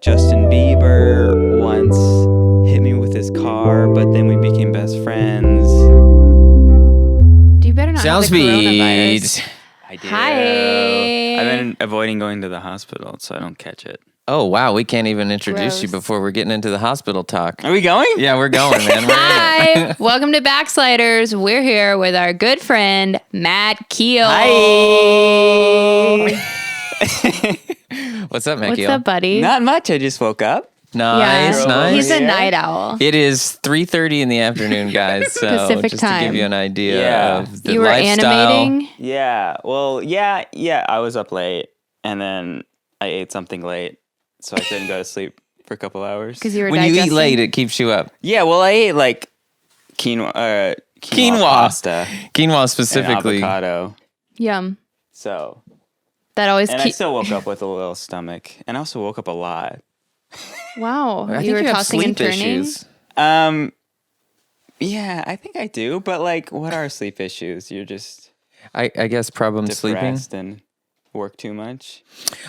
Justin Bieber once hit me with his car, but then we became best friends. You better not Sound have the coronavirus. speed. I do. Hi. I've been avoiding going to the hospital so I don't catch it. Oh, wow. We can't even introduce you Gross. before we're getting into the hospital talk. Are we going? Yeah, we're going, man. We're in Hi. Welcome to Backsliders. We're here with our good friend, Matt Kiel. Hi. What's up, Matt What's Kiel? up, buddy? Not much. I just woke up. Nice, yeah. nice. He's a Yeah. night owl. It is 3:30 in the afternoon, guys. So Pacific just to time. give you an idea Yeah. of the You were lifestyle. animating. Yeah. Well, yeah. I was up late, and then I ate something late, so I couldn't go to sleep for a couple hours. Because you were When you digesting. eat late, it keeps you up. Yeah. Well, I ate like quinoa pasta, Quinoa and specifically. avocado. Yum. So, That always and I keeps. still woke up with a little stomach, and I also woke up a lot. Wow. I think You were have tossing and sleep turning. issues. Yeah, I think I do. But like, what are sleep issues? You're just I guess problem sleeping. depressed and work too much.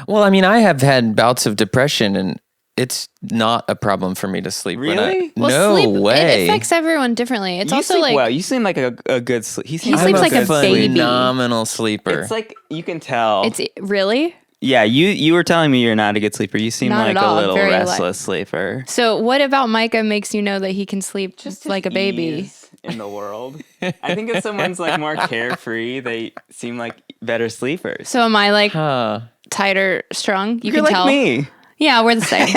Well, I mean, I have had bouts of depression, and it's not a problem for me to sleep. when I- Really? Well, no sleep, way. It affects everyone differently. It's You also sleep like well. You seem like a good sleep. He sleeps like like a good baby. sleep. phenomenal sleeper. It's like you can tell. it's really. Yeah, you were telling me you're not a good sleeper. You seem Not like at all. a little Very restless sleeper. So what about Micah makes you know that he can sleep just like a baby? Ease in the world. I think if someone's like more carefree, they seem like better sleepers. So am I like Huh. tighter, strung? You You're can like tell. me. Yeah, we're the same.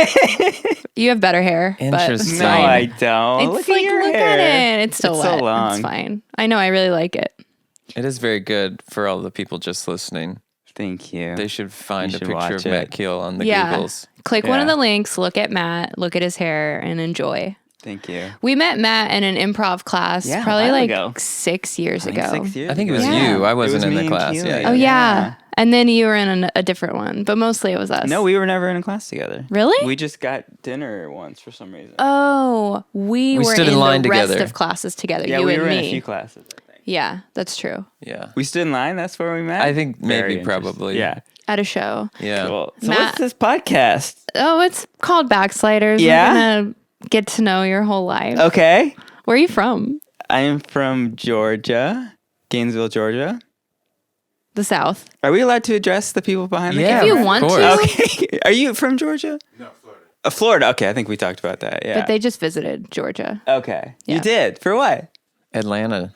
You have better hair. But Interesting. No, I don't. it's look like at your look hair. at it. It's still It's wet. so long. It's fine. I know. I really like it. It is very good for all the people just listening. Thank you. They should find You a should picture watch of Matt it. Kiel on the Yeah. Googles. Click one of Yeah. the links. Look at Matt. Look at his hair and enjoy. Thank you. We met Matt in an improv class Yeah, a probably while like ago. 6 years I think ago. 6 years I think it was ago. Yeah. you. I It wasn't was in me the and class. Keely. Yeah. Oh yeah. And then you were in a different one, but mostly it was us. No, we were never in a class together. Really? We just got dinner once for some reason. Oh, we were stood in in line the rest together. of classes together. Yeah, you we and were me. in a few classes, I think. Yeah, that's true. Yeah. We stood in line. That's where we met. I think maybe, Very interesting. probably. Yeah. At a show. Yeah. Cool. So Matt- what's this podcast? Oh, it's called Backsliders. Yeah? We're gonna get to know your whole life. Okay. Where are you from? I am from Georgia, Gainesville, Georgia. The South. Are we allowed to address the people behind the Yeah, If you camera? want of to. course. Okay. Are you from Georgia? No, Florida. Florida. Okay, I think we talked about that. Yeah. But they just visited Georgia. Okay. Yeah. You did? For what? Atlanta.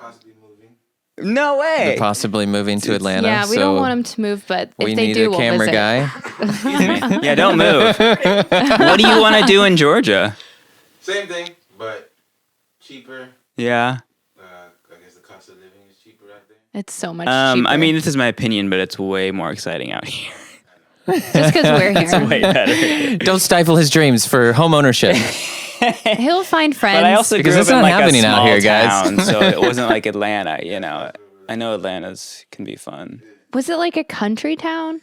No way. They're possibly moving to Atlanta. Yeah, we so don't want them to move, but if we they need do, a we'll camera visit. guy. Excuse me. Yeah, don't move. What do you want to do in Georgia? Same thing, but cheaper. Yeah. I guess the cost of living is cheaper out there. It's so much cheaper. I mean, this is my opinion, but it's way more exciting out here. just because we're here. Way better. Don't stifle his dreams for home ownership. He'll find friends. But I also Because grew it's up in not like happening a out small here, guys. town, so it wasn't like Atlanta, you know. I know Atlanta's can be fun. Was it like a country town?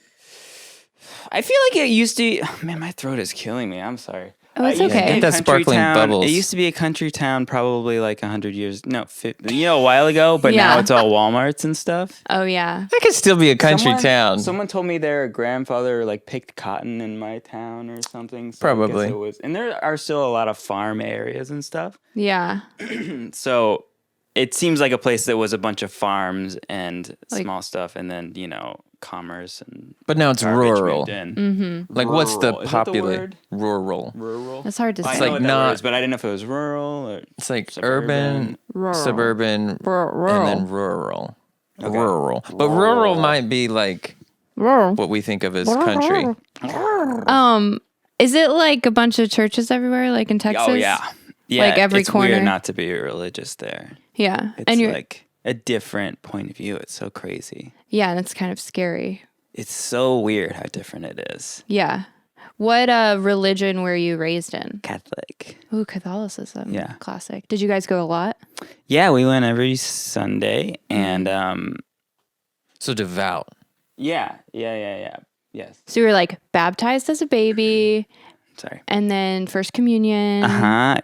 I feel like it used to. Oh, man, my throat is killing me. I'm sorry. Oh, it's It used to okay. be a Get that country sparkling town. bubbles. It used to be a country town probably like 100 years. No, a while ago. But Yeah. now it's all Walmarts and stuff. Oh, yeah. That could still be a country town. Someone told me their grandfather like picked cotton in my town or something. So I guess Probably. it was, and there are still a lot of farm areas and stuff. Yeah. So it seems like a place that was a bunch of farms and Like- small stuff, and then commerce and. But now it's garbage rural. moved in. Like, what's the Rural. Is that the popular word? rural? Rural. It's hard to I say. know like what that not- word is, but I didn't know if it was rural or It's like suburban. urban, suburban, Rural. and then rural. Rural. But rural might be like Rural. what we think of as country. Is it like a bunch of churches everywhere, like in Texas? Oh yeah, yeah. Like every it's corner? weird not to be religious there. Yeah. It's and you're like a different point of view. It's so crazy. yeah, and it's kind of scary. It's so weird how different it is. Yeah. What religion were you raised in? Catholic. Ooh, Catholicism. Yeah. Classic. Did you guys go a lot? Yeah, we went every Sunday, and So devout. yeah. Yes. So you were like baptized as a baby, Sorry. and then first communion.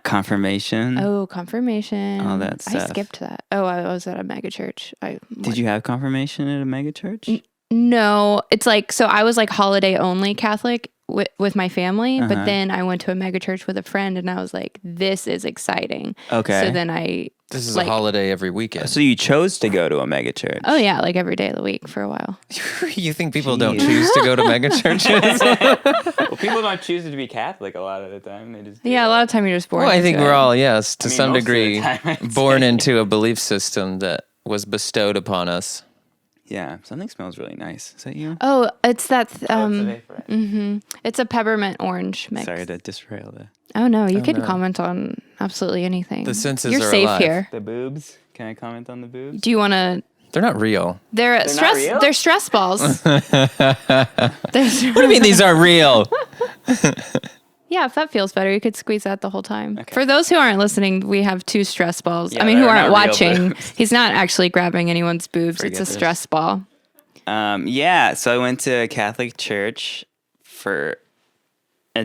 Confirmation. Oh, confirmation. All that I stuff. skipped that. Oh, I was at a mega church. Did you have confirmation at a mega church? No, it's like, so I was like holiday only Catholic with my family, but then I went to a mega church with a friend, and I was like, "This is exciting." Okay. So then This is like- a holiday every weekend. So you chose to go to a mega church. oh yeah, like every day of the week for a while. You think people don't Jeez. choose to go to mega churches? Well, people don't choose to be Catholic a lot of the time. They just do Yeah, a it. lot of time you're just born. Well, I think into we're it. all, yes, to I mean, some most of the degree, time, I'd born say. into a belief system that was bestowed upon us. Yeah, something smells really nice. Is that you? Oh, it's that. It's a vapor. It's a peppermint orange mix. Sorry to disrail the Oh no, you can no. comment on absolutely anything. The senses You're are safe alive. here. the boobs. Can I comment on the boobs? Do you want to? They're not real. They're not stress. real? They're stress balls. What do you mean these aren't real? Yeah, if that feels better, you could squeeze that the whole time. For those who aren't listening, we have 2 stress balls. Yeah, I mean, who they're aren't not real watching, boobs. he's not actually grabbing anyone's boobs. Forget It's a this. stress ball. Yeah, so I went to a Catholic church I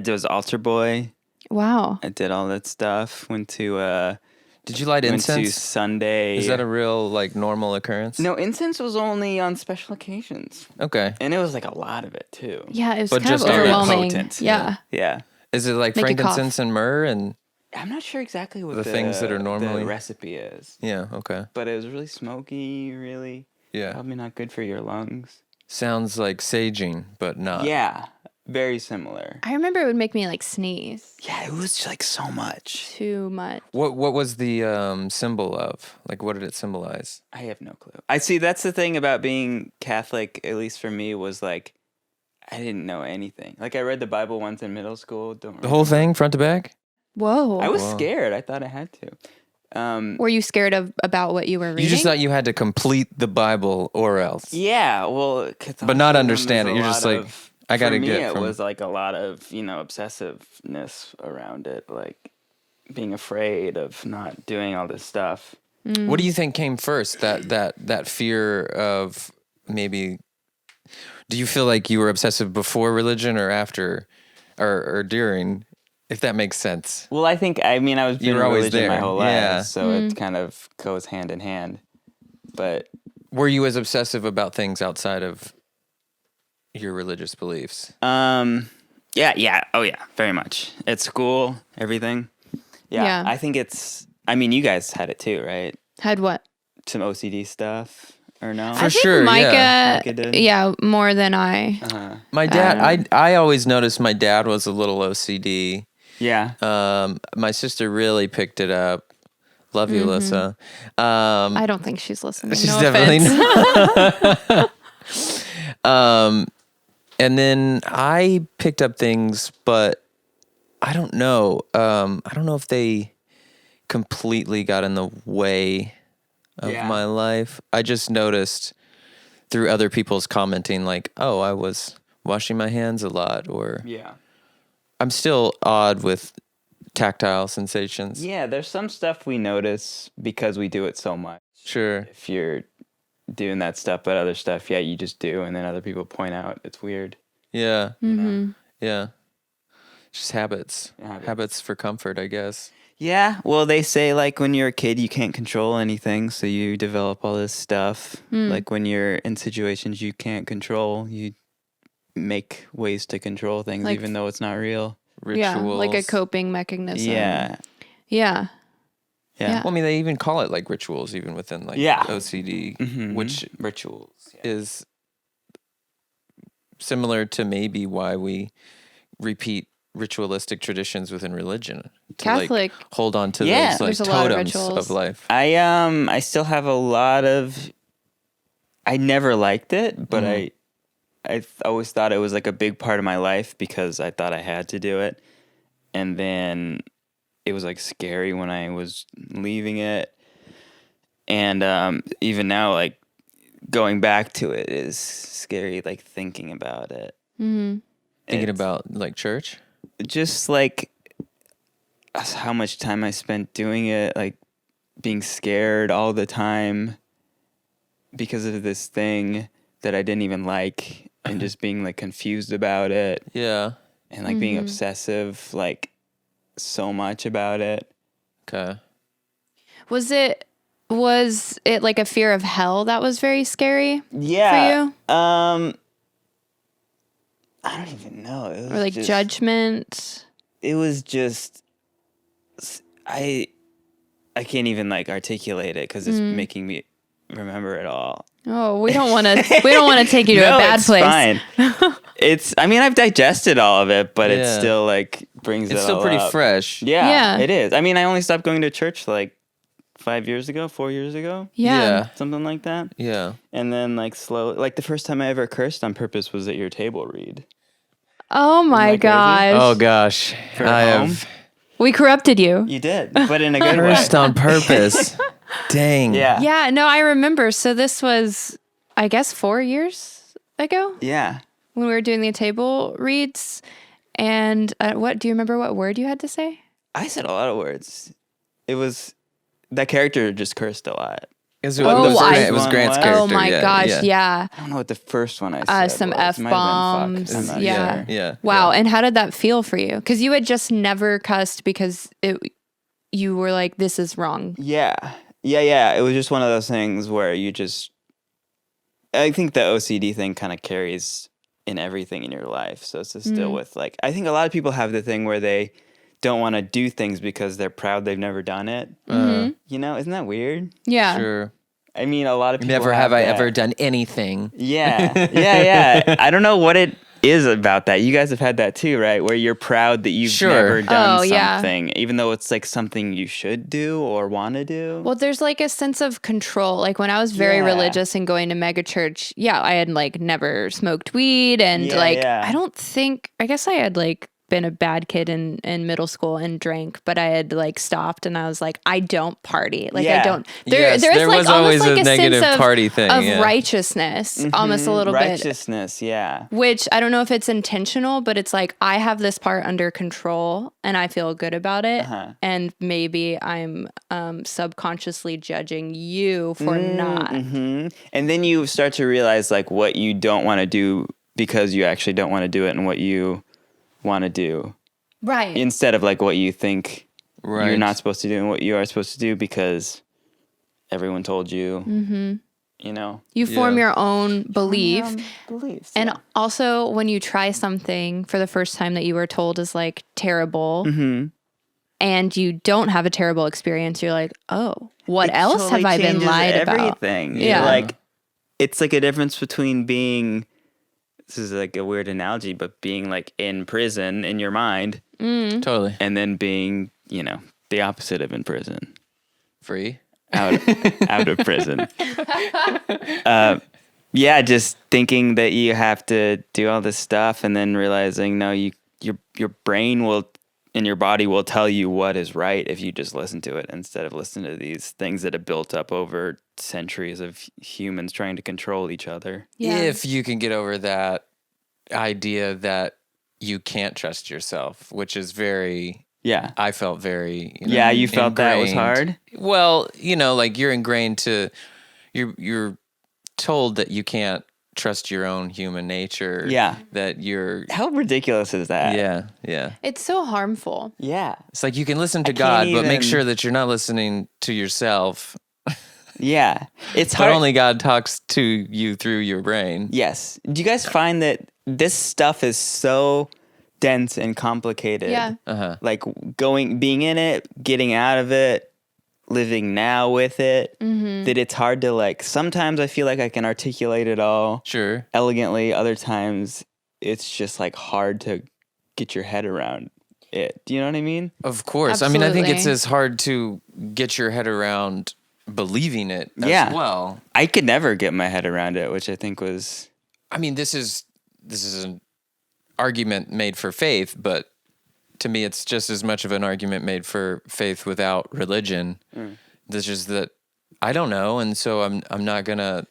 was altar boy. Wow. I did all that stuff. Went to Did you light went to incense? Sunday. Is that a real, like, normal occurrence? No, incense was only on special occasions, Okay. and it was like a lot of it too. Yeah, it was But kind of just on that overwhelming. potent. Yeah. Yeah, Is it like Make you cough. frankincense and myrrh and... I'm not sure exactly what The things that are normally- the recipe is, Yeah, okay. but it was really smoky. Really, Yeah. probably not good for your lungs. Sounds like saging, but not. Yeah, very similar. I remember it would make me like sneeze Yeah, it was like so much. too much. What was the symbol of? Like, what did it symbolize? I have no clue. I see. That's the thing about being Catholic, at least for me, was like I didn't know anything. Like I read the Bible once in middle school. The whole thing, front to back? Whoa. I was Wow. scared. I thought I had to. Were you scared about what you were reading? You just thought you had to complete the Bible or else. Yeah, well, But not Catholicism understand is it. a You're just lot like, of- I gotta for me, get it from- was like a lot of obsessiveness around it, like being afraid of not doing all this stuff. What do you think came first? That fear of maybe... Do you feel like you were obsessive before religion or after or during? If that makes sense. Well, I think I was You in were always religion my there, whole life, yeah. so it kind of goes hand in hand. But Were you as obsessive about things outside of your religious beliefs? yeah, oh yeah, very much. At school, everything. Yeah. I think it's. You guys had it too, right? Had what? Some OCD stuff, or no? For I think sure, Micah, yeah. Micah did. yeah, more than I. My dad, I always noticed my dad was a little OCD. Yeah. My sister really picked it up. Love you, Alyssa. I don't think she's listening. She's no definitely offense. And then I picked up things, but I don't know. I don't know if they completely got in the way of Yeah. my life. I just noticed through other people's commenting, like, oh, I was washing my hands a lot, or Yeah. I'm still odd with tactile sensations. Yeah, there's some stuff we notice because we do it so much. Sure. If you're doing that stuff, but other stuff, yeah, you just do, and then other people point out it's weird. Yeah. Mm-hmm. Yeah. Just habits. Habits. Habits for comfort, I guess. Yeah, well, they say like when you're a kid, you can't control anything, so you develop all this stuff. Like when you're in situations you can't control, you make ways to control things, Like- even though it's not real. Rituals. Yeah, like a coping mechanism. Yeah, Yeah. yeah, Well, I mean, they even call it like rituals, even within like Yeah. OCD, Mhm. which rituals. Yeah. is similar to maybe why we repeat ritualistic traditions within religion. To, Catholic. like, hold on to Yeah. those like There's a lot of totems rituals. of life. I still have a lot of. I never liked it, but always thought it was like a big part of my life because I thought I had to do it, and then it was like scary when I was leaving it, and even now, like going back to it is scary. Like thinking about it, Mm-hmm. Thinking It's about like church. just like how much time I spent doing it, like being scared all the time because of this thing that I didn't even like, and just being like confused about it, Yeah. and like being obsessive, like so much about it. Okay. Was it like a fear of hell that was very scary Yeah. for you? I don't even know. It was Or like just, judgment? It was just, I can't even like articulate it because it's making me remember it all. Oh, we don't want to take you to No, a bad it's place. Fine. I mean, I've digested all of it, but it still like brings it all It's still pretty up. fresh. Yeah, Yeah. it is. I mean, I only stopped going to church like 4 years ago, Yeah. something like that. Yeah. And then like slowly, like the first time I ever cursed on purpose was at your table read. Oh my Isn't that crazy? gosh. Oh gosh. For I home? have We corrupted you. You did, but in a good way. cursed on purpose. Dang. Yeah. Yeah, no, I remember. So this was, I guess, 4 years ago Yeah. when we were doing the table reads. And what do you remember what word you had to say? I said a lot of words. It was that character just cursed a lot. It was, Oh, it was Grant's I- character. Oh my gosh, yeah. I don't know what the first one I said. Some was. It might have been F-bombs. fuck. I'm not Yeah. sure. Yeah. Wow. And how did that feel for you? Because you had just never cussed because you were like, this is wrong. Yeah. It was just one of those things where I think the OCD thing kind of carries in everything in your life. So it's just still with like, I think a lot of people have the thing where they don't want to do things because they're proud they've never done it. You know, isn't that weird? Yeah. Sure. I mean, a lot of people Never have I that. ever done anything. Yeah. I don't know what it is about that. You guys have had that too, right? Where you're proud that you've Sure. never done Oh, yeah. something, even though it's like something you should do or want to do. Well, there's like a sense of control. Like when I was very Yeah. religious and going to mega church, I had like never smoked weed and I guess I had like been a bad kid in middle school and drank, but I had like stopped and I was like, I don't party. Like I don't. Yes, there's there like was almost always like a negative sense of, party thing, of yeah. righteousness, almost a little bit. Righteousness, yeah. Which I don't know if it's intentional, but it's like I have this part under control and I feel good about it. And maybe I'm subconsciously judging you for not. And then you start to realize like what you don't want to do because you actually don't want to do it and what you want to do. Right. Instead of like what you think Right. you're not supposed to do and what you are supposed to do because everyone told you, you know. You form your own belief. Beliefs. And also, when you try something for the first time that you were told is like terrible, and you don't have a terrible experience, you're like, oh, what else have I been lied about? Everything. Yeah. You're like, it's like a difference between being, this is like a weird analogy, but being like in prison in your mind Totally. and then being, you know, the opposite of in prison. Free. Out of prison. Yeah, just thinking that you have to do all this stuff and then realizing no, your brain will and your body will tell you what is right if you just listen to it instead of listening to these things that have built up over centuries of humans trying to control each other. Yeah. If you can get over that idea that you can't trust yourself, which is very, Yeah. I felt very, You felt that was ingrained. hard? Well, like you're ingrained to, you're told that you can't trust your own human nature. Yeah. That you're, How ridiculous is that? yeah. It's so harmful. Yeah. It's like you can listen to I God, can't but make even- sure that you're not listening to yourself. Yeah. It's But hard. only God talks to you through your brain. Yes. Do you guys find that this stuff is so dense and complicated? Yeah. Like being in it, getting out of it, living now with it, that it's hard to like, sometimes I feel like I can articulate it all Sure. elegantly. Other times it's just like hard to get your head around it. Do you know what I mean? Of course. I mean, I think it's Absolutely. as hard to get your head around believing it Yeah. as well. I could never get my head around it, which I think was, I mean, this is an argument made for faith, but to me, it's just as much of an argument made for faith without religion. This is that I don't know, and so I'm not gonna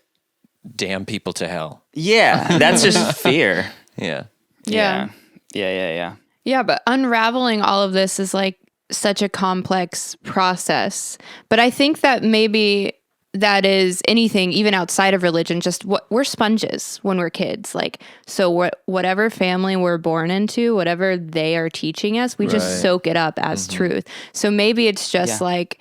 damn people to hell. yeah, that's just fear. Yeah. Yeah. Yeah. Yeah, but unraveling all of this is like such a complex process. But I think that maybe that is anything, even outside of religion, just what we're sponges when we're kids. Like, so whatever family we're born into, whatever they are teaching us, we just Right. soak it up as truth. So maybe it's just Yeah. like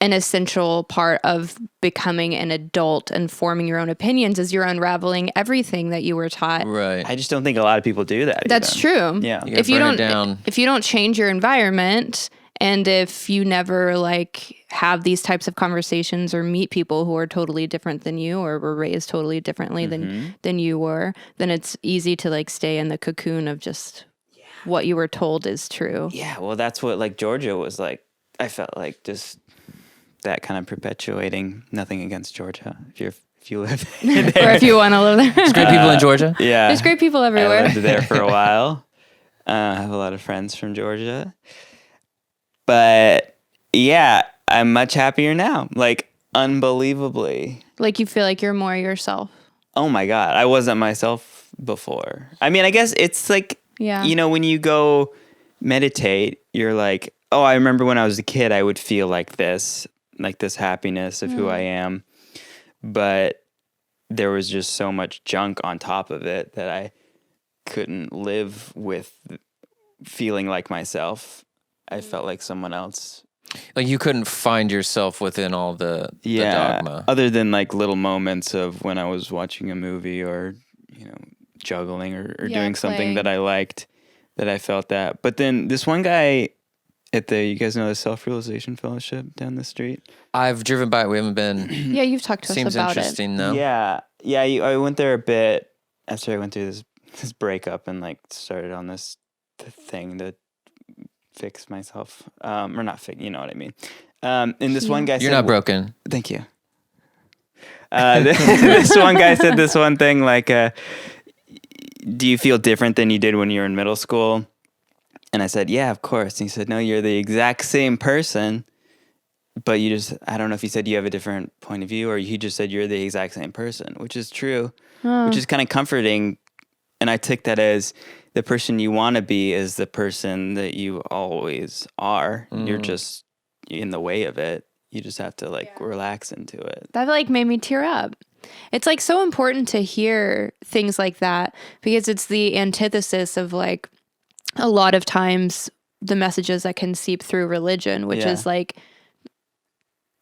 an essential part of becoming an adult and forming your own opinions as you're unraveling everything that you were taught. Right. I just don't think a lot of people do that. That's true. Yeah. You gotta burn it down. If you don't change your environment, and if you never like have these types of conversations or meet people who are totally different than you or were raised totally differently than you were, then it's easy to like stay in the cocoon of just what you were told is true. Yeah, well, that's what like Georgia was like. I felt like just that kind of perpetuating. Nothing against Georgia if you live there. Or if you want to live there. There's great people in Georgia. Yeah, There's great people I everywhere. lived there for a while. I have a lot of friends from Georgia. But yeah, I'm much happier now. Like unbelievably. Like you feel like you're more yourself. Oh my God. I wasn't myself before. I mean, I guess it's like, you know, when you go meditate, you're like, oh, I remember when I was a kid, I would feel like this happiness of who I am. But there was just so much junk on top of it that I couldn't live with feeling like myself. I felt like someone else. Like you couldn't find yourself within all the dogma. Other than like little moments of when I was watching a movie or, you know, juggling or doing something that I liked, that I felt that. But then this one guy at you guys know the Self-Realization Fellowship down the street? I've driven by it. We haven't been. Yeah, you've talked to us Seems about it. interesting though. Yeah. Yeah, I went there a bit after I went through this breakup and like started on this thing to fix myself, or not fix, you know what I mean. And this one guy said, "You're not broken." Thank you. This one guy said this one thing like, "Do you feel different than you did when you were in middle school?" And I said, "Yeah, of course." And he said, "No, you're the exact same person, but you just, I don't know if he said you have a different point of view or he just said you're the exact same person," which is true, which is kind of comforting. And I took that as the person you want to be is the person that you always are. You're just in the way of it. You just have to like relax into it. That like made me tear up. It's like so important to hear things like that because it's the antithesis of like a lot of times the messages that can seep through religion, which is like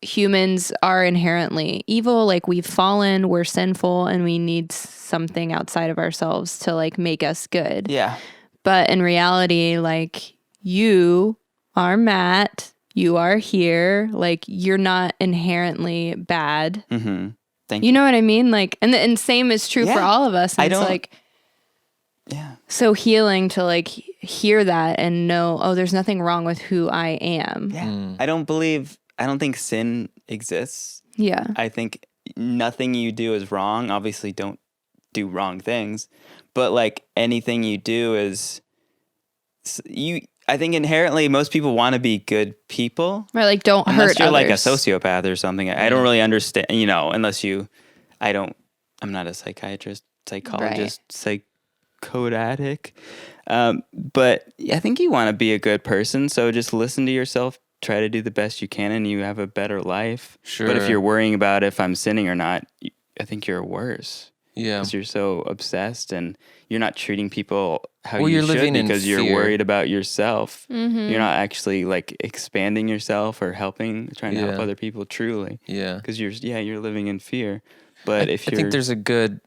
humans are inherently evil, like we've fallen, we're sinful, and we need something outside of ourselves to like make us good. Yeah. But in reality, like you are Matt, you are here, like you're not inherently bad. Mm-hmm. Thank you. You know what I mean? Like, and same is true for all of us. And I it's like, yeah, so healing to like hear that and know, oh, there's nothing wrong with who I am. Yeah. I don't think sin exists. Yeah. I think nothing you do is wrong. Obviously, don't do wrong things. But like anything you do is I think inherently most people want to be good people. Right, like don't unless hurt you're others. like a sociopath or something. I don't really understand, you know, I'm not a psychiatrist, psychologist, psychotic. But I think you want to be a good person. So just listen to yourself, try to do the best you can, and you have a better life. Sure. But if you're worrying about if I'm sinning or not, I think you're worse. Yeah. Because you're so obsessed and you're not treating people how Well, you you're should living in because you're fear. worried about yourself. Mm-hmm. You're not actually like expanding yourself or trying to help other people truly. Yeah. Because you're living in fear. But I think there's a good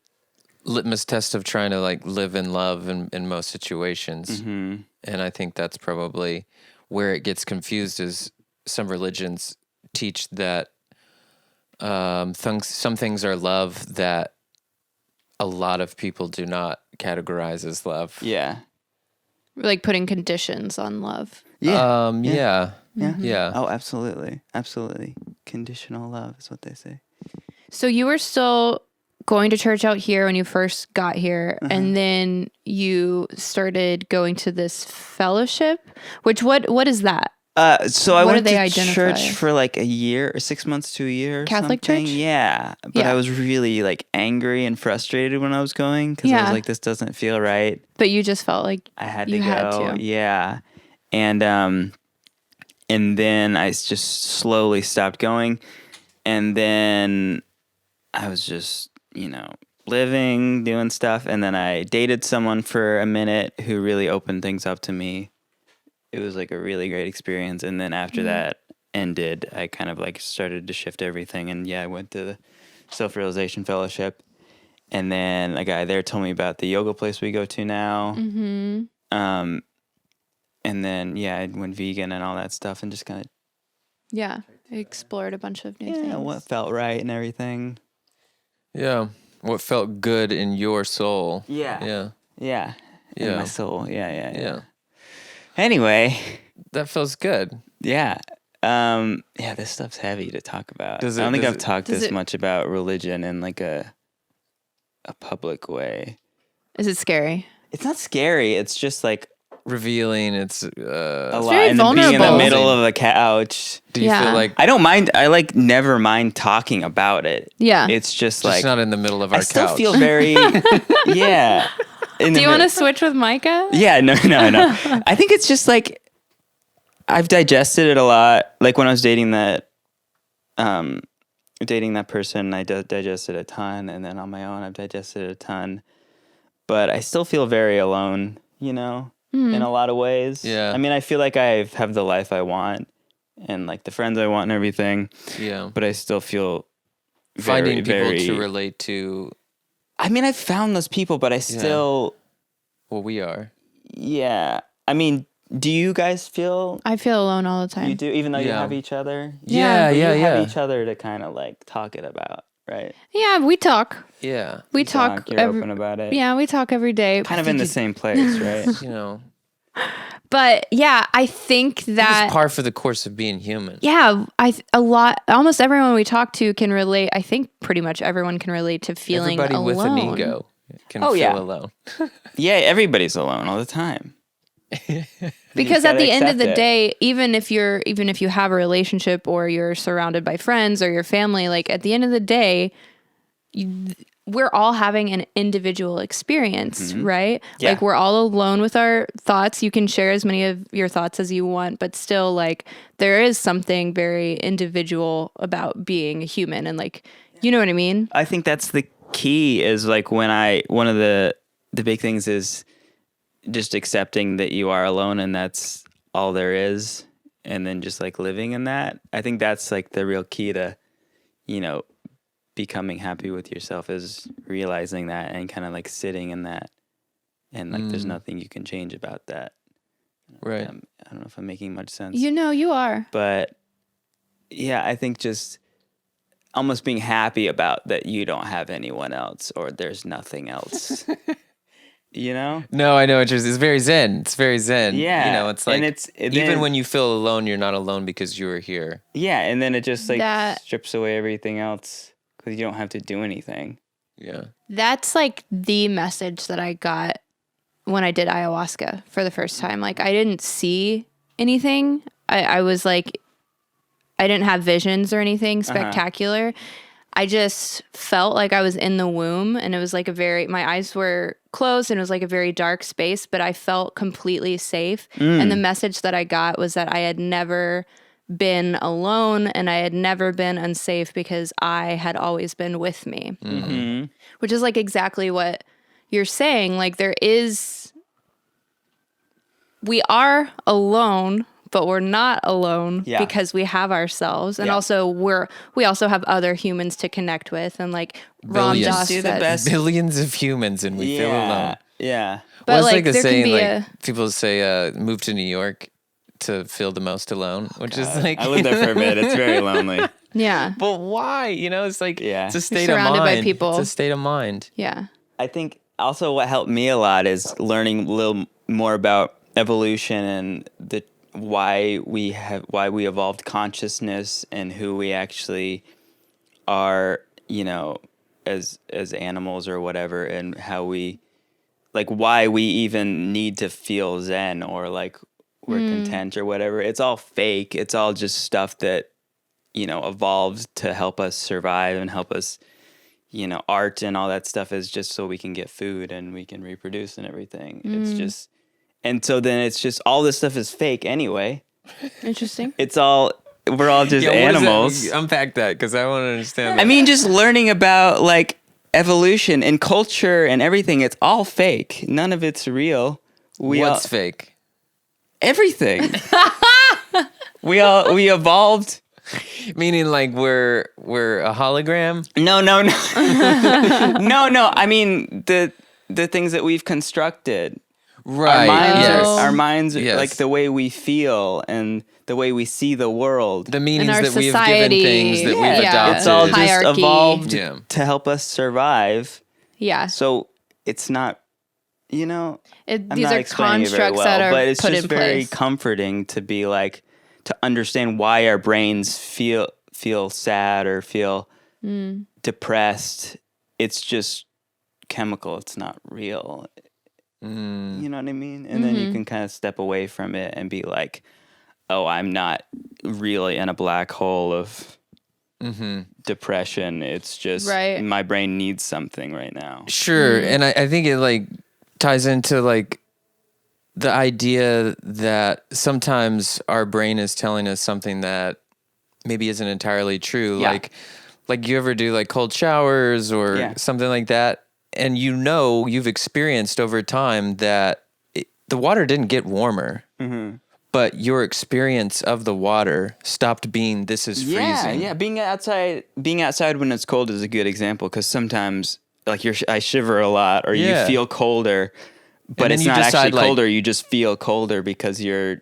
litmus test of trying to like live in love in most situations. Mm-hmm. And I think that's probably where it gets confused is some religions teach that some things are love that a lot of people do not categorize as love. Yeah. Like putting conditions on love. Yeah. Yeah. Yeah. Oh, absolutely. Absolutely. Conditional love is what they say. So you were still going to church out here when you first got here, and then you started going to this fellowship, which what is that? So I What went do they to identify? church for like a year or 6 months to a year. Or Catholic something. church? Yeah. But Yeah. I was really like angry and frustrated when I was going because I Yeah. was like, this doesn't feel right. But you just felt like I had to you go. had to. Yeah. And then I just slowly stopped going. And then I was just, you know, living, doing stuff. And then I dated someone for a minute who really opened things up to me. It was like a really great experience. And then after that, ended, I kind of like started to shift everything. And yeah, I went to the Self-Realization Fellowship. And then a guy there told me about the yoga place we go to now. Mm-hmm. And then, yeah, I went vegan and all that stuff and just kind of, Yeah. Explored a bunch of new things. what felt right and everything. Yeah. What felt good in your soul. Yeah. Yeah. Yeah. In Yeah. my soul. Yeah. Yeah. Anyway. That feels good. Yeah. This stuff's heavy to talk about. Does I don't think does I've talked does this it- much about religion in like a public way. Is it scary? It's not scary. It's just like Revealing. It's a lot. very And then being in the vulnerable. middle of a couch. Do you Yeah. feel like I don't mind. I like never mind talking about it. Yeah. It's just just like not in the middle of our I still couch? feel very yeah. Do you want to switch with Micah? Yeah, no. I think it's just like I've digested it a lot. Like when I was dating that person, I digested a ton, and then on my own, I've digested a ton. But I still feel very alone, in a lot of ways. Yeah. I mean, I feel like I have the life I want, and like the friends I want, and everything. Yeah. But I still feel Finding people very, to relate to. I mean, I've found those people, but I still. Well, we are. Yeah. I mean, do you guys feel I feel alone all the time. you do, even though you Yeah. have each other? Yeah. But Yeah. you Yeah. have each other to kind of like talk it about, right? Yeah, we talk. Yeah. We You talk. You're open about it. Yeah, we talk every day. Kind of in the same place, right? You know, But yeah, I think that it's par for the course of being human. yeah, almost everyone we talk to can relate. I think pretty much everyone can relate to feeling Everybody alone. with an ego can Oh, feel yeah. alone. Yeah, everybody's alone all the time. Because You at gotta the end of accept the it. day, even if you have a relationship or you're surrounded by friends or your family, like at the end of the day, we're all having an individual experience, right? Yeah. Like we're all alone with our thoughts. You can share as many of your thoughts as you want, but still like there is something very individual about being a human and like, you know what I mean? I think that's the key is like one of the big things is just accepting that you are alone and that's all there is. And then just like living in that. I think that's like the real key to, becoming happy with yourself is realizing that and kind of like sitting in that. And like there's nothing you can change about that. Right. I don't know if I'm making much sense. You are. But yeah, I think just almost being happy about that you don't have anyone else or there's nothing else. No, I know it's very zen. It's very zen. Yeah. It's like And even when you feel alone, you're not alone because you are here. Yeah, and then it just like That- strips away everything else because you don't have to do anything. Yeah. That's like the message that I got when I did ayahuasca for the first time. Like I didn't see anything. I was like, I didn't have visions or anything spectacular. I just felt like I was in the womb and it was like my eyes were closed and it was like a very dark space, but I felt completely safe. And the message that I got was that I had never been alone and I had never been unsafe because I had always been with me, which is like exactly what you're saying. Like we are alone, but we're not alone because we have ourselves. And also we also have other humans to connect with. And like Ram Billions. Dass Do the says, best. Billions of humans and we feel alone. Yeah. but Well, it's like the there can saying, be like people say, move to New York to feel the most alone, which is like I lived there for a bit. It's very lonely. yeah. But why? It's like Yeah. it's a state of surrounded by mind. people. It's a state of mind. Yeah. I think also what helped me a lot is learning a little more about evolution and why we evolved consciousness and who we actually are, as animals or whatever, and how we like why we even need to feel zen or like we're content or whatever. It's all fake. It's all just stuff that evolved to help us survive and help us. Art and all that stuff is just so we can get food and we can reproduce and everything. It's just, and so then it's just all this stuff is fake anyway. Interesting. We're all just Yeah, what is that? animals. Unpack that because I want to understand. I mean, just learning about like evolution and culture and everything. It's all fake. None of it's real. what's fake? Everything. We evolved. Meaning like we're a hologram? No. No. I mean the things that we've constructed. Right. Our minds are Yes. like the way we feel and the way we see the world. The meanings our that we've given society. things that we've Yeah. adopted. It's all just Hierarchy. evolved Yeah. to help us survive. Yeah. So it's not, I'm These not are explaining it very constructs well, that are but it's put just in very place. comforting to be like, to understand why our brains feel sad or feel depressed. It's just chemical. It's not real. You know what I mean? And then you can kind of step away from it and be like, oh, I'm not really in a black hole of depression. It's just Right. my brain needs something right now. Sure. And I think it like ties into like the idea that sometimes our brain is telling us something that maybe isn't entirely true. Yeah. Like you ever do like cold showers or something like that. And you've experienced over time that the water didn't get warmer, but your experience of the water stopped being this is freezing. Yeah. Being outside when it's cold is a good example because sometimes like I shiver a lot or you feel colder, but then it's you not decide, actually like- colder. You just feel colder because you're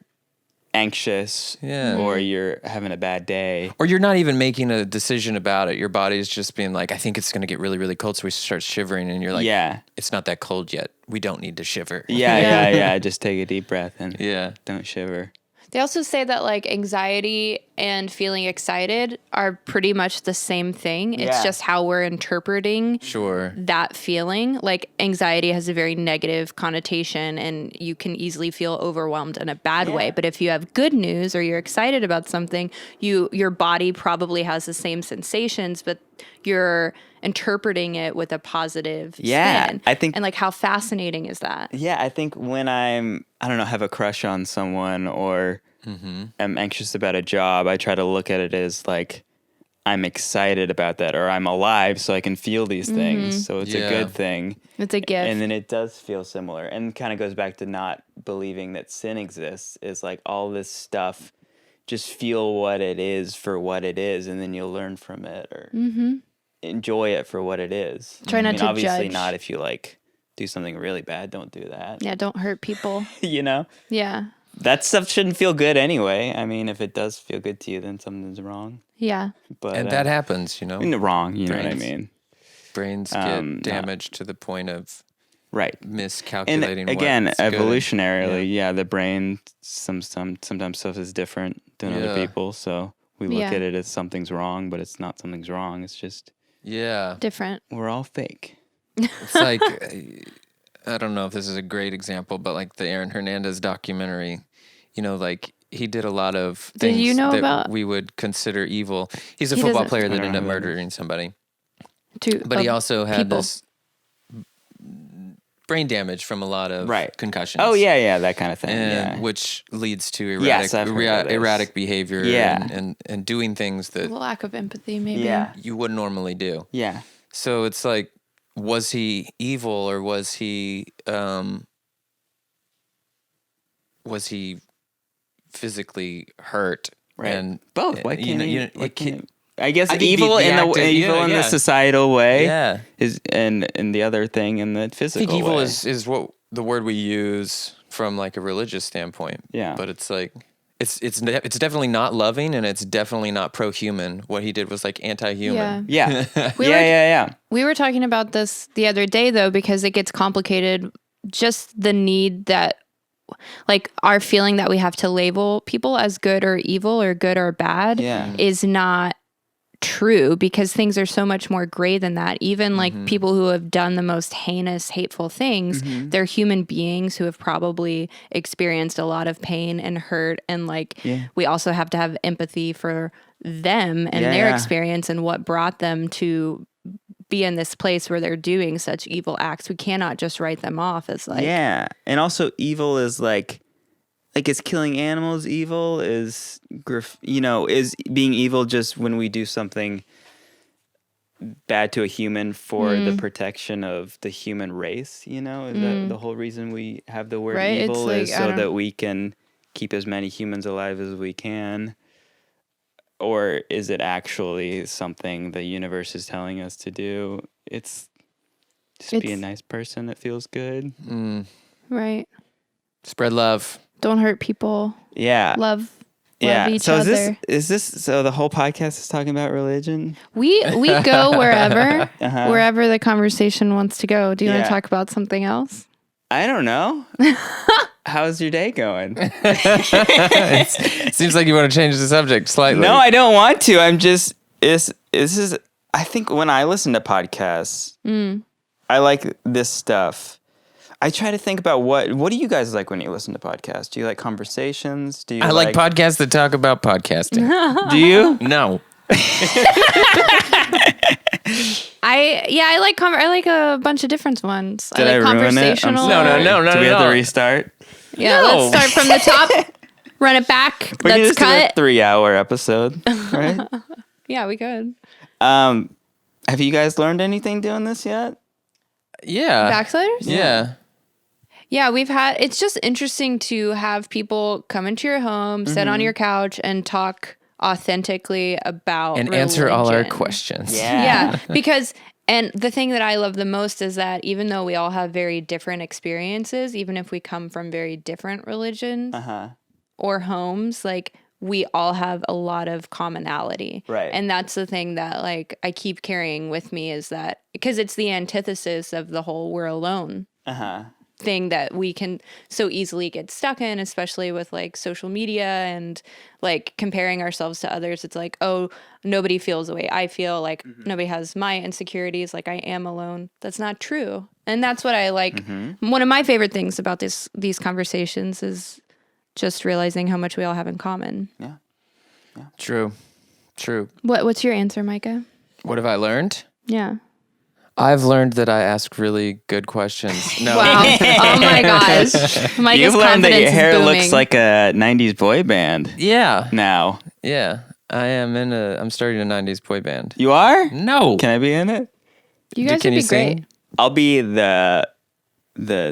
anxious or you're having a bad day. Or you're not even making a decision about it. Your body's just being like, I think it's going to get really, really cold. So we start shivering and you're like, it's not that cold yet. We don't need to shiver. Yeah. Just take a deep breath and don't shiver. They also say that like anxiety and feeling excited are pretty much the same thing. It's just how we're interpreting that feeling. Like anxiety has a very negative connotation and you can easily feel overwhelmed in a bad way. But if you have good news or you're excited about something, your body probably has the same sensations, but you're interpreting it with a positive spin. I think, and like how fascinating is that? Yeah, I think when I don't know, have a crush on someone or am anxious about a job, I try to look at it as like I'm excited about that or I'm alive so I can feel these things. So it's a good thing. It's a gift. And then it does feel similar and kind of goes back to not believing that sin exists is like all this stuff. Just feel what it is for what it is and then you'll learn from it or enjoy it for what it is. Try not to obviously judge. not if you like do something really bad, don't do that. Yeah, don't hurt people. Yeah. That stuff shouldn't feel good anyway. I mean, if it does feel good to you, then something's wrong. Yeah. But And that happens, wrong, you know what I mean? Brains get damaged to the point of miscalculating. And again, what's good. evolutionarily, the brain sometimes stuff is different than other people. So we look at it as something's wrong, but it's not something's wrong. It's just Different. we're all fake. It's like I don't know if this is a great example, but like the Aaron Hernandez documentary, like he did a lot of things that we would consider evil. He's a football player that ended up murdering somebody. But he also had this brain damage from a lot of concussions. Oh, that kind of thing. Which leads to erratic behavior and doing things that lack of empathy, maybe. you wouldn't normally do. Yeah. So it's like, was he evil or was he physically hurt? Right. And both. Why can't I guess I think evil the in active- the societal way. Yeah. Is and the other thing in the I physical think evil way. is what the word we use from like a religious standpoint. Yeah. But it's like it's definitely not loving and it's definitely not pro-human. What he did was like anti-human. Yeah. We were talking about this the other day though, because it gets complicated. Just the need that, like our feeling that we have to label people as good or evil or good or bad is not true because things are so much more gray than that. Even like people who have done the most heinous, hateful things, they're human beings who have probably experienced a lot of pain and hurt. And like, we also have to have empathy for them and their experience and what brought them to be in this place where they're doing such evil acts. We cannot just write them off as like... Yeah. And also evil is like is killing animals evil? Is being evil just when we do something bad to a human for the protection of the human race, Is that the whole reason we have the word evil is so that we can keep as many humans alive as we can? Or is it actually something the universe is telling us to do? It's just be a It's- nice person that feels good. Right. Spread love. Don't hurt people. Yeah. Love Yeah. each So other. is this so the whole podcast is talking about religion? We go wherever Uh-huh. wherever the conversation wants to go. Do you want Yeah. to talk about something else? I don't know. How's your day going? It seems like you want to change the subject slightly. No, I don't want to. I'm just this is I think when I listen to podcasts, I like this stuff. I try to think about what do you guys like when you listen to podcasts? Do you like conversations? Do you I like podcasts that talk about podcasting. Do you? No. I like I like a bunch of different ones. Did I like ruin it? I'm conversational. sorry. No, Do we have to no. restart? Yeah, No. let's start from the top. Run it back. We can Let's just do a cut. 3-hour episode, right? Yeah, we could. Have you guys learned anything doing this yet? Yeah. Backsliders? Yeah. Yeah, it's just interesting to have people come into your home, sit on your couch, and talk authentically about And answer all our religion. questions. Yeah, because and the thing that I love the most is that even though we all have very different experiences, even if we come from very different religions or homes, like we all have a lot of commonality. Right. And that's the thing that like I keep carrying with me is that because it's the antithesis of the whole we're alone thing that we can so easily get stuck in, especially with like social media and like comparing ourselves to others. It's like, oh, nobody feels the way I feel, like nobody has my insecurities, like I am alone. That's not true. And that's what I like. One of my favorite things about these conversations is just realizing how much we all have in common. Yeah. True. What's your answer, Micah? What have I learned? Yeah. I've learned that I ask really good questions. No. Wow. Oh my gosh. Micah's You've learned that your confidence hair is looks booming. like a 90s boy band Yeah. now. Yeah. I'm starting a 90s boy band. You are? No. Can I be in it? You guys Can would you be great. sing? I'll be the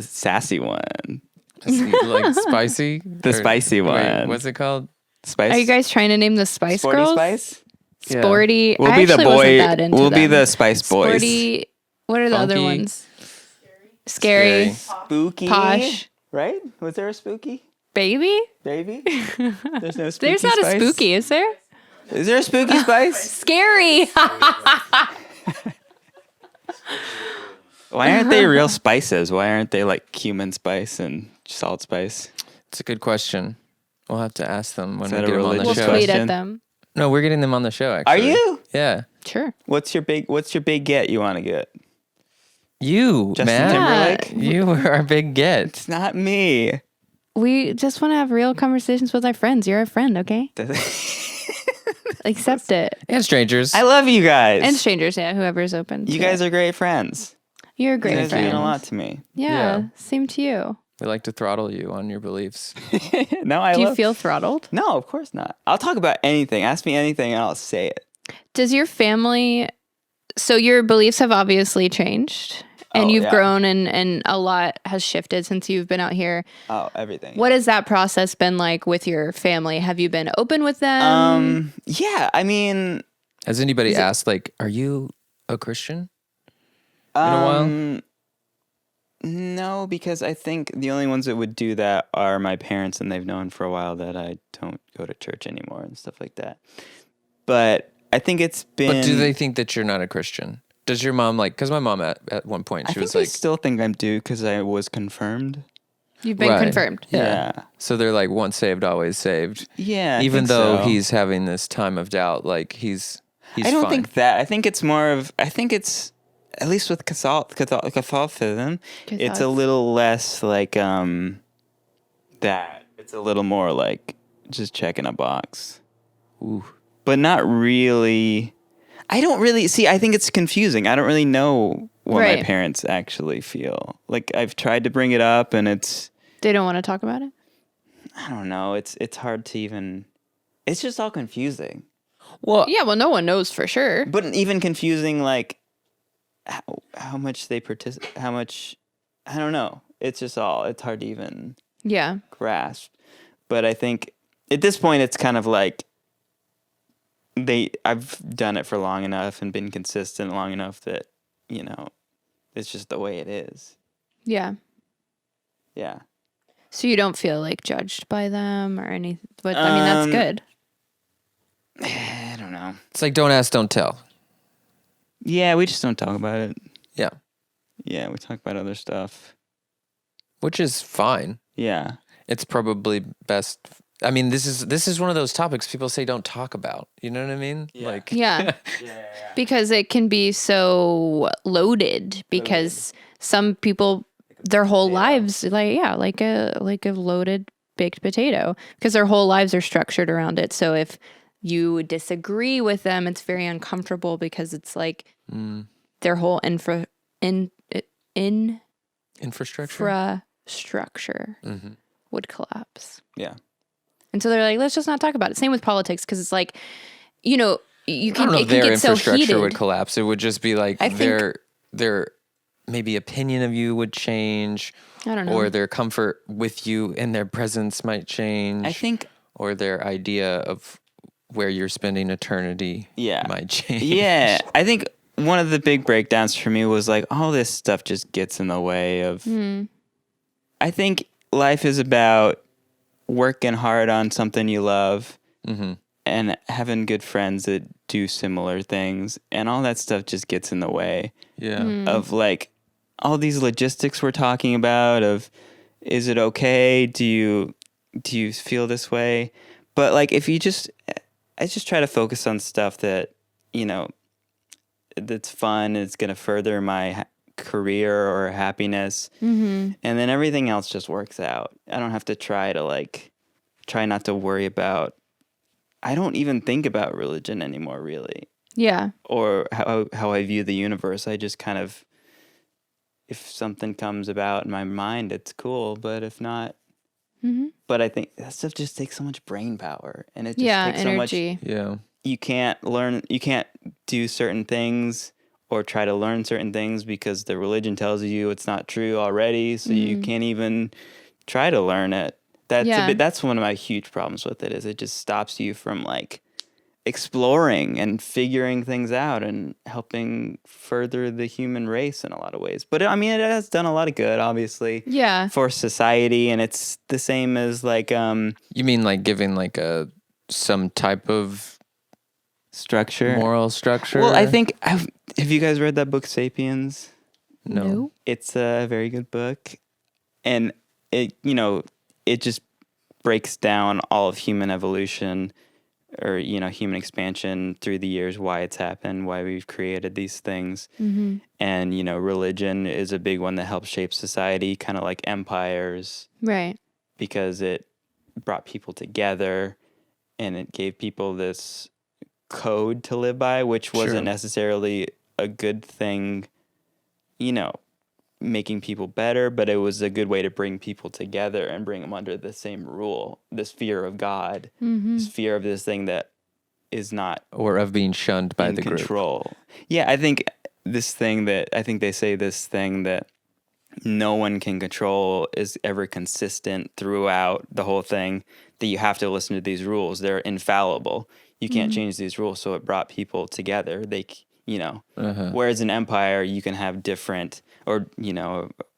sassy one. Like spicy? The spicy one. What's it called? Spice? Are you guys trying to name the Spice Sporty Girls? Spice? Yeah. Sporty. We'll I be the actually boy. wasn't that into We'll be them. the Spice Boys. Sporty. What are the other Funky. ones? Scary. Spooky. Posh. Right? Was there a spooky Baby? baby? There's no spooky There's not spice? a spooky, is there? Is there a spooky spice? Scary. Why aren't they real spices? Why aren't they like cumin spice and salt spice? It's a good question. We'll have to ask them when Is we that get a them on the religious We'll show. tweet question? at them. No, we're getting them on the show, Are actually. you? Yeah. Sure. What's your big get you want to get? You, Justin Matt. Timberlake? You were our big get. It's not me. We just want to have real conversations with our friends. You're a friend, okay? Accept it. And strangers. I love you guys. And strangers, yeah, whoever's open. You to guys it. are great friends. You're a You great guys friend. mean a lot to me. Yeah, Yeah. same to you. We like to throttle you on your beliefs. No, I Do you love. feel throttled? No, of course not. I'll talk about anything. Ask me anything, and I'll say it. Does your family, so your beliefs have obviously changed and Oh, you've yeah. grown and a lot has shifted since you've been out here. Oh, everything. What has that process been like with your family? Have you been open with them? Yeah. I mean, Has anybody asked, like, are you a Christian? a while? No, because I think the only ones that would do that are my parents, and they've known for a while that I don't go to church anymore and stuff like that. But I think it's been. But do they think that you're not a Christian? Does your mom, like, because my mom at one point, I she think was they like, still think I'm due because I was confirmed. You've been Right. confirmed. Yeah. So they're like, once saved, always saved. Yeah. I Even think though so. he's having this time of doubt, like, he's I don't fine. think that. I think it's more of. I think it's at least with Catholicism, it's a little less like that. It's a little more like just checking a box. Ooh. But not really. I don't really see. I think it's confusing. I don't really know what my Right. parents actually feel. Like I've tried to bring it up, and it's. They don't want to talk about it? I don't know. It's hard to even. It's just all confusing. Well, Yeah, well, no one knows for sure. But even confusing, like how much they participate, how much I don't know. It's just all. It's hard to even Yeah. grasp. But I think at this point it's kind of like I've done it for long enough and been consistent long enough that, it's just the way it is. Yeah. Yeah. So you don't feel like judged by them or anything, but I mean, that's good. I don't know. It's like don't ask, don't tell. Yeah, we just don't talk about it. Yeah. Yeah, we talk about other stuff. Which is fine. Yeah. It's probably best. I mean, this is one of those topics people say don't talk about. You know what I mean? Yeah. Like, Yeah. Because it can be so loaded because some people, their whole lives, like a loaded baked potato because their whole lives are structured around it. So if you disagree with them, it's very uncomfortable because it's like their whole infrastructure would collapse. Yeah. And so they're like, let's just not talk about it. Same with politics because it's like, you I don't know it if their can get so infrastructure heated. would collapse. It would just be like I think- their maybe opinion of you would change. I don't know. Or their comfort with you and their presence might change. I think. Or their idea of where you're spending eternity might change. Yeah. I think one of the big breakdowns for me was like all this stuff just gets in the way of. I think life is about working hard on something you love and having good friends that do similar things, and all that stuff just gets in the way of like all these logistics we're talking about of, is it okay? Do you feel this way? But like I just try to focus on stuff that, that's fun, it's going to further my career or happiness. And then everything else just works out. I don't have to try not to worry about, I don't even think about religion anymore, really. Yeah. Or how I view the universe. I just kind of, if something comes about in my mind, it's cool. But if not, but I think that stuff just takes so much brain power, and it just takes energy. so much. Yeah. You can't do certain things or try to learn certain things because the religion tells you it's not true already, so you can't even try to learn it. That's one of my huge problems with it, is it just stops you from like exploring and figuring things out and helping further the human race in a lot of ways. But I mean, it has done a lot of good, obviously, for society, and it's the same as like You mean like giving like some type of structure, moral structure? Well, I think have you guys read that book Sapiens? No. It's a very good book, and it just breaks down all of human evolution, or human expansion through the years, why it's happened, why we've created these things. And religion is a big one that helps shape society, kind of like empires, Right. because it brought people together and it gave people this code to live by, which wasn't necessarily a good thing, making people better, but it was a good way to bring people together and bring them under the same rule, this fear of God, this fear of this thing that is not, or of being shunned by in the control. group. Yeah, I think they say this thing that no one can control is ever consistent throughout the whole thing, that you have to listen to these rules. They're infallible. You can't change these rules. So it brought people together. Whereas in empire, you can have different, or,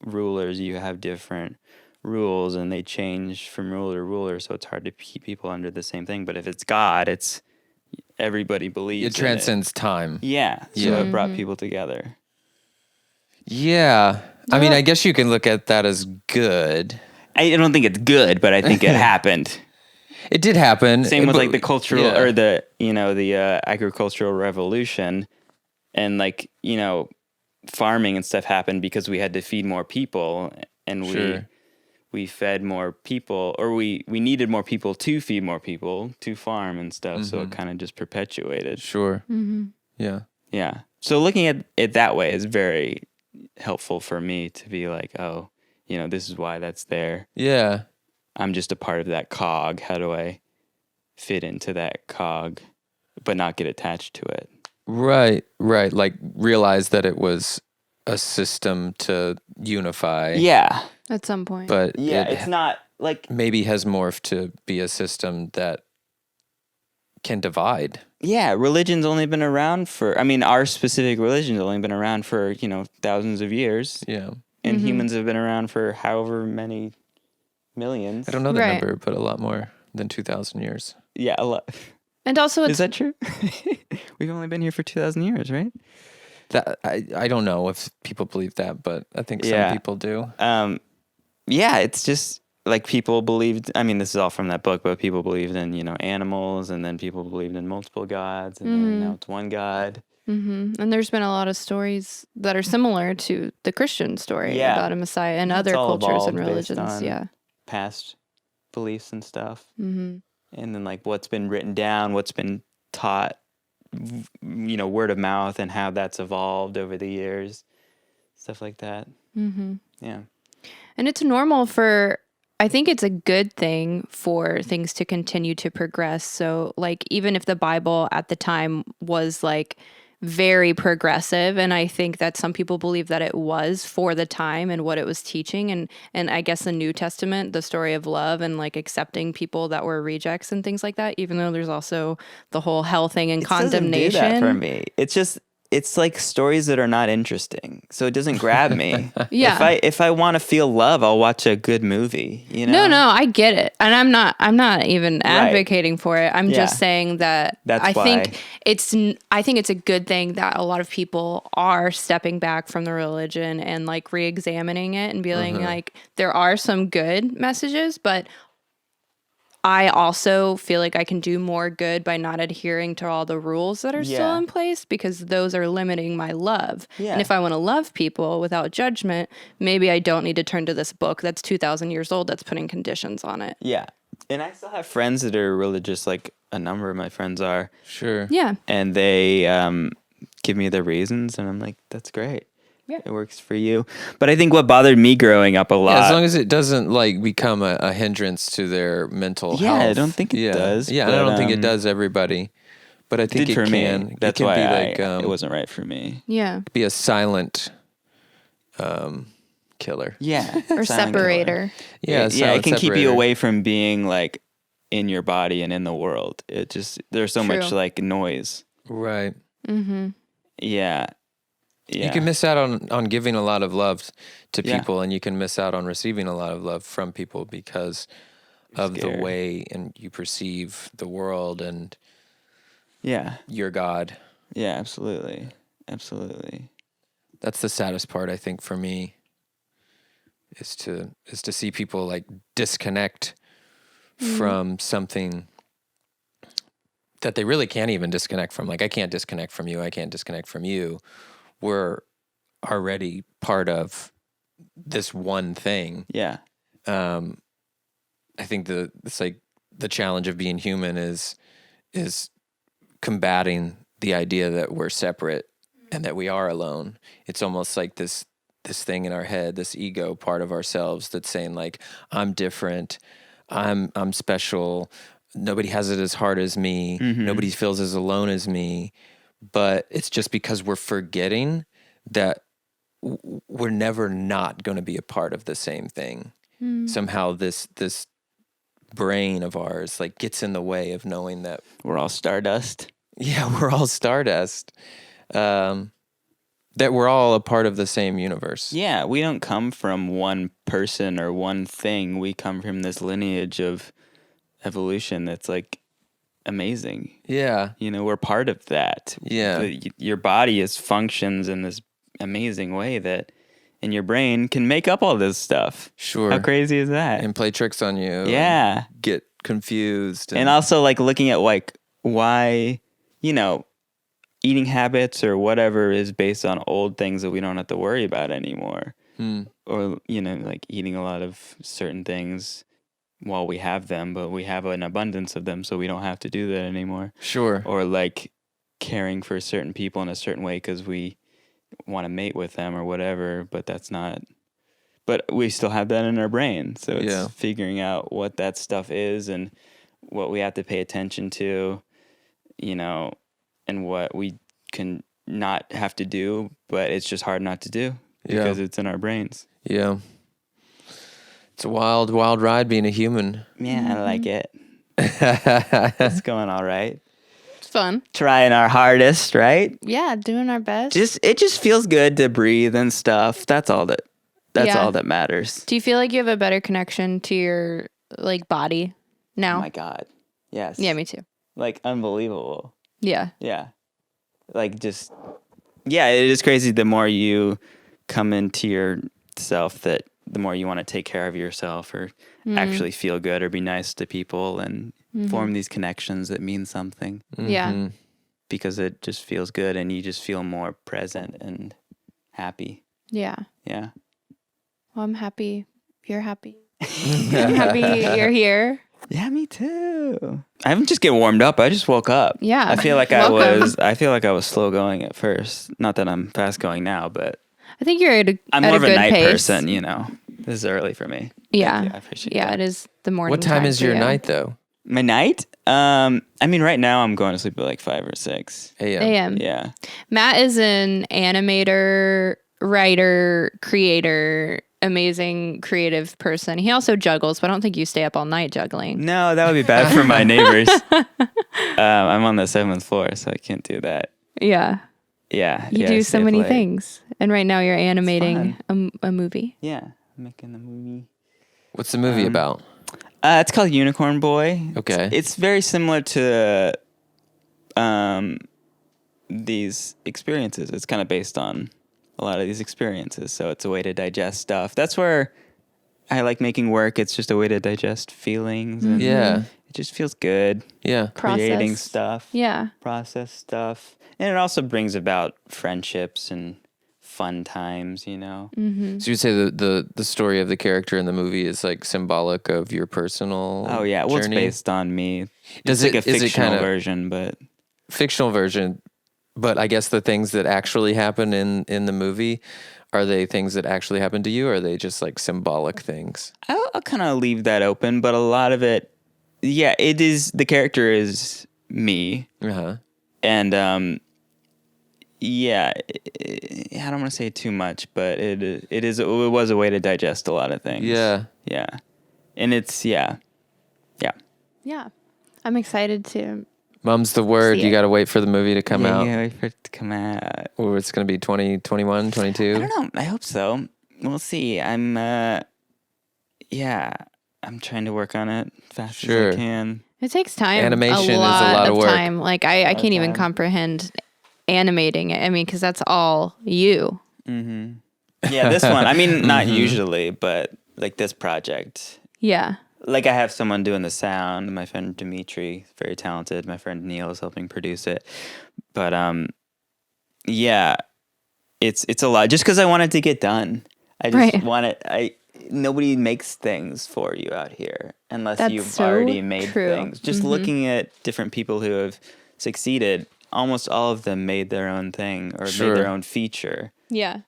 rulers, you have different rules and they change from ruler to ruler. So it's hard to keep people under the same thing. But if it's God, it's everybody believes It transcends time. Yeah. So it brought people together. Yeah. I mean, I guess you can look at that as good. I don't think it's good, but I think it happened. It did happen. Same with like the cultural or the agricultural revolution, and like, farming and stuff happened because we had to feed more people, and we fed more people, or we needed more people to feed more people to farm and stuff. So it kind of just perpetuated. Sure. Yeah. Yeah. So looking at it that way is very helpful for me to be like, oh, this is why that's there. Yeah. I'm just a part of that cog. How do I fit into that cog, but not get attached to it? Right. Like realize that it was a system to unify. Yeah. At some point. but Yeah, it it's not like maybe has morphed to be a system that can divide. yeah, religion's only been around for. I mean, our specific religion's only been around for thousands of years, Yeah. and humans have been around for however many millions. I don't know the Right. number, but a lot more than 2,000 years. Yeah, a lot. And also, Is it's that true? We've only been here for 2,000 years, right? That I don't know if people believe that, but I think Yeah. some people do. Yeah, it's just like people believed. I mean, this is all from that book, but people believed in animals, and then people believed in multiple gods, and then now it's one God. and there's been a lot of stories that are similar to the Christian story Yeah. about a Messiah and It's other all cultures and evolved based religions. on Yeah. past beliefs and stuff, and then like what's been written down, what's been taught, word of mouth, and how that's evolved over the years, stuff like that. Yeah. And it's normal I think it's a good thing for things to continue to progress. So, like, even if the Bible at the time was like very progressive, and I think that some people believe that it was for the time and what it was teaching, and I guess the New Testament, the story of love and like accepting people that were rejects and things like that, even though there's also the whole hell thing and condemnation. Doesn't do that for me. It's like stories that are not interesting, so it doesn't grab me. Yeah. If I want to feel love, I'll watch a good movie. No, I get it, and I'm not even advocating for it. I'm just saying that That's I why. think it's a good thing that a lot of people are stepping back from the religion and like re-examining it and being like, there are some good messages, but I also feel like I can do more good by not adhering to all the rules that are still in place, because those are limiting my love. Yeah. And if I want to love people without judgment, maybe I don't need to turn to this book that's 2,000 years old that's putting conditions on it. Yeah, and I still have friends that are religious, like a number of my friends are. Sure. Yeah. And they give me their reasons, and I'm like, that's great. Yeah. It works for you. But I think what bothered me growing up a lot. Yeah, as long as it doesn't like become a hindrance to their mental health. Yeah, I don't think it does. Yeah, but, I don't think it does everybody. But I think did for it can. me. That's it can why be like it wasn't right for me. Yeah. be a silent killer. Yeah. Or silent separator. Yeah, killer. It can keep you separator. away from being like in your body and in the world. It just there's so much True. like noise. Right. Yeah. You can miss out on giving a lot of love to Yeah. people, and you can miss out on receiving a lot of love from people because of scared. the way and you perceive the world and Yeah. your God. Yeah, absolutely. Absolutely. That's the saddest part, I think, for me, is to see people like disconnect from something that they really can't even disconnect from. Like, I can't disconnect from you. I can't disconnect from you. We're already part of this one thing. Yeah. I think it's like the challenge of being human is combating the idea that we're separate and that we are alone. It's almost like this thing in our head, this ego part of ourselves that's saying like, I'm different, I'm special, nobody has it as hard as me, nobody feels as alone as me. But it's just because we're forgetting that we're never not going to be a part of the same thing. Somehow this brain of ours like gets in the way of knowing that We're all stardust. yeah, we're all stardust. That we're all a part of the same universe. Yeah, we don't come from one person or one thing. We come from this lineage of evolution that's like amazing. Yeah. We're part of that. Yeah. Your body functions in this amazing way that, and your brain can make up all this stuff. Sure. How crazy is that? And play tricks on you. Yeah. And get confused. And also like looking at like why, eating habits or whatever is based on old things that we don't have to worry about anymore. Or, like eating a lot of certain things while we have them, but we have an abundance of them, so we don't have to do that anymore. Sure. Or like caring for certain people in a certain way because we want to mate with them or whatever, but that's not. But we still have that in our brain, so it's figuring out what that stuff is and what we have to pay attention to, and what we can not have to do, but it's just hard not to do because it's in our brains. Yeah. It's a wild, wild ride being a human. Yeah, I like it. It's going all right. It's fun. Trying our hardest, right? Yeah, doing our best. It just feels good to breathe and stuff. That's all Yeah. all that matters. Do you feel like you have a better connection to your like body now? Oh my God. Yes. Yeah, me too. Like unbelievable. Yeah. Yeah. Like just yeah, it is crazy the more you come into yourself that the more you want to take care of yourself or actually feel good or be nice to people and form these connections that mean something Yeah. because it just feels good and you just feel more present and happy. Yeah. Yeah. Well, I'm happy you're happy. I'm happy you're here. Yeah, me too. I haven't just get warmed up. I just woke up. Yeah. I feel like Welcome. I feel like I was slow going at first. Not that I'm fast going now, but I think you're I'm at more a of a good night pace. person, you know. This is early for me. Yeah. Thank you. I appreciate Yeah, that. it is the morning. What time is for your you. night though? My night? I mean, right now I'm going to sleep at like 5 or 6. AM. AM. Yeah. Matt is an animator, writer, creator, amazing creative person. He also juggles, but I don't think you stay up all night juggling. No, that would be bad for my neighbors. I'm on the 7th floor, so I can't do that. Yeah. Yeah. You yeah, I do stay so up many late. things. And right now you're animating a movie. Yeah. I'm making a movie. What's the movie about? It's called Unicorn Boy. Okay. It's very similar to these experiences. It's kind of based on a lot of these experiences. So it's a way to digest stuff. That's where I like making work. It's just a way to digest feelings. And Yeah. It just feels good. Yeah. Creating Process. stuff. Yeah. Process stuff. And it also brings about friendships and fun times, you know? So you'd say the story of the character in the movie is like symbolic of your personal Oh, yeah. Well, journey? it's based on me. Does It's like it- a is it fictional kinda- version, but fictional version, but I guess the things that actually happen in the movie, are they things that actually happen to you or are they just like symbolic things? I'll kind of leave that open. But a lot of it, yeah, it is, the character is me. Uh-huh. And yeah, I don't want to say too much, but it was a way to digest a lot of things. Yeah. Yeah. And it's, yeah. Yeah. I'm excited to. Mum's the word. See You it. got to wait for the movie to come out. Yeah, wait for it to come out. Or it's going to be 2021, 22. I don't know. I hope so. We'll see. I'm trying to work on it fast Sure. as I can. It takes time. Animation is a a lot lot of work. time. Like I can't even time. comprehend animating it. I mean, because that's all you. Yeah, this one. I mean, not usually, but like this project. Yeah. Like I have someone doing the sound. My friend Dimitri, very talented. My friend Neil is helping produce it. But yeah, it's a lot. Just because I want it to get done. I just Right. want it. Nobody makes things for you out here unless That's you've so already made true. things. Just looking at different people who have succeeded, almost all of them made their own thing or Sure. made their own feature, Yeah.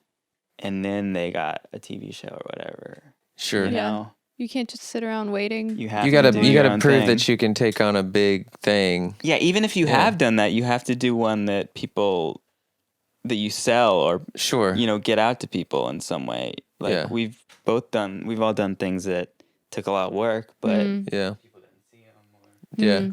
and then they got a TV show or whatever. Sure. You Yeah. know, You can't just sit around waiting. you have You to gotta do you your gotta own prove thing. that you can take on a big thing. Yeah, even if you Yeah. have done that, you have to do one that people that you sell or Sure. get out to people in some way. Like Yeah. we've all done things that took a lot of work, but Yeah. Yeah.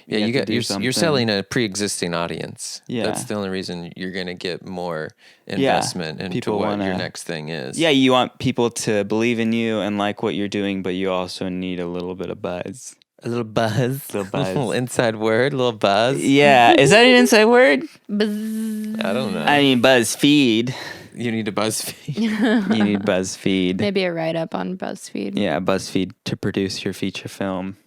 Yeah, have you to got do you're something. selling a pre-existing audience. Yeah. That's the only reason you're going to get more investment into people what your wanna- next thing is. yeah, you want people to believe in you and like what you're doing, but you also need a little bit of buzz. A little buzz. Little buzz. A little inside word, a little buzz. Yeah, is that an inside word? Bzzz. I don't know. I mean, BuzzFeed. You need a BuzzFeed. You need BuzzFeed. Maybe a write up on BuzzFeed. Yeah, BuzzFeed to produce your feature film.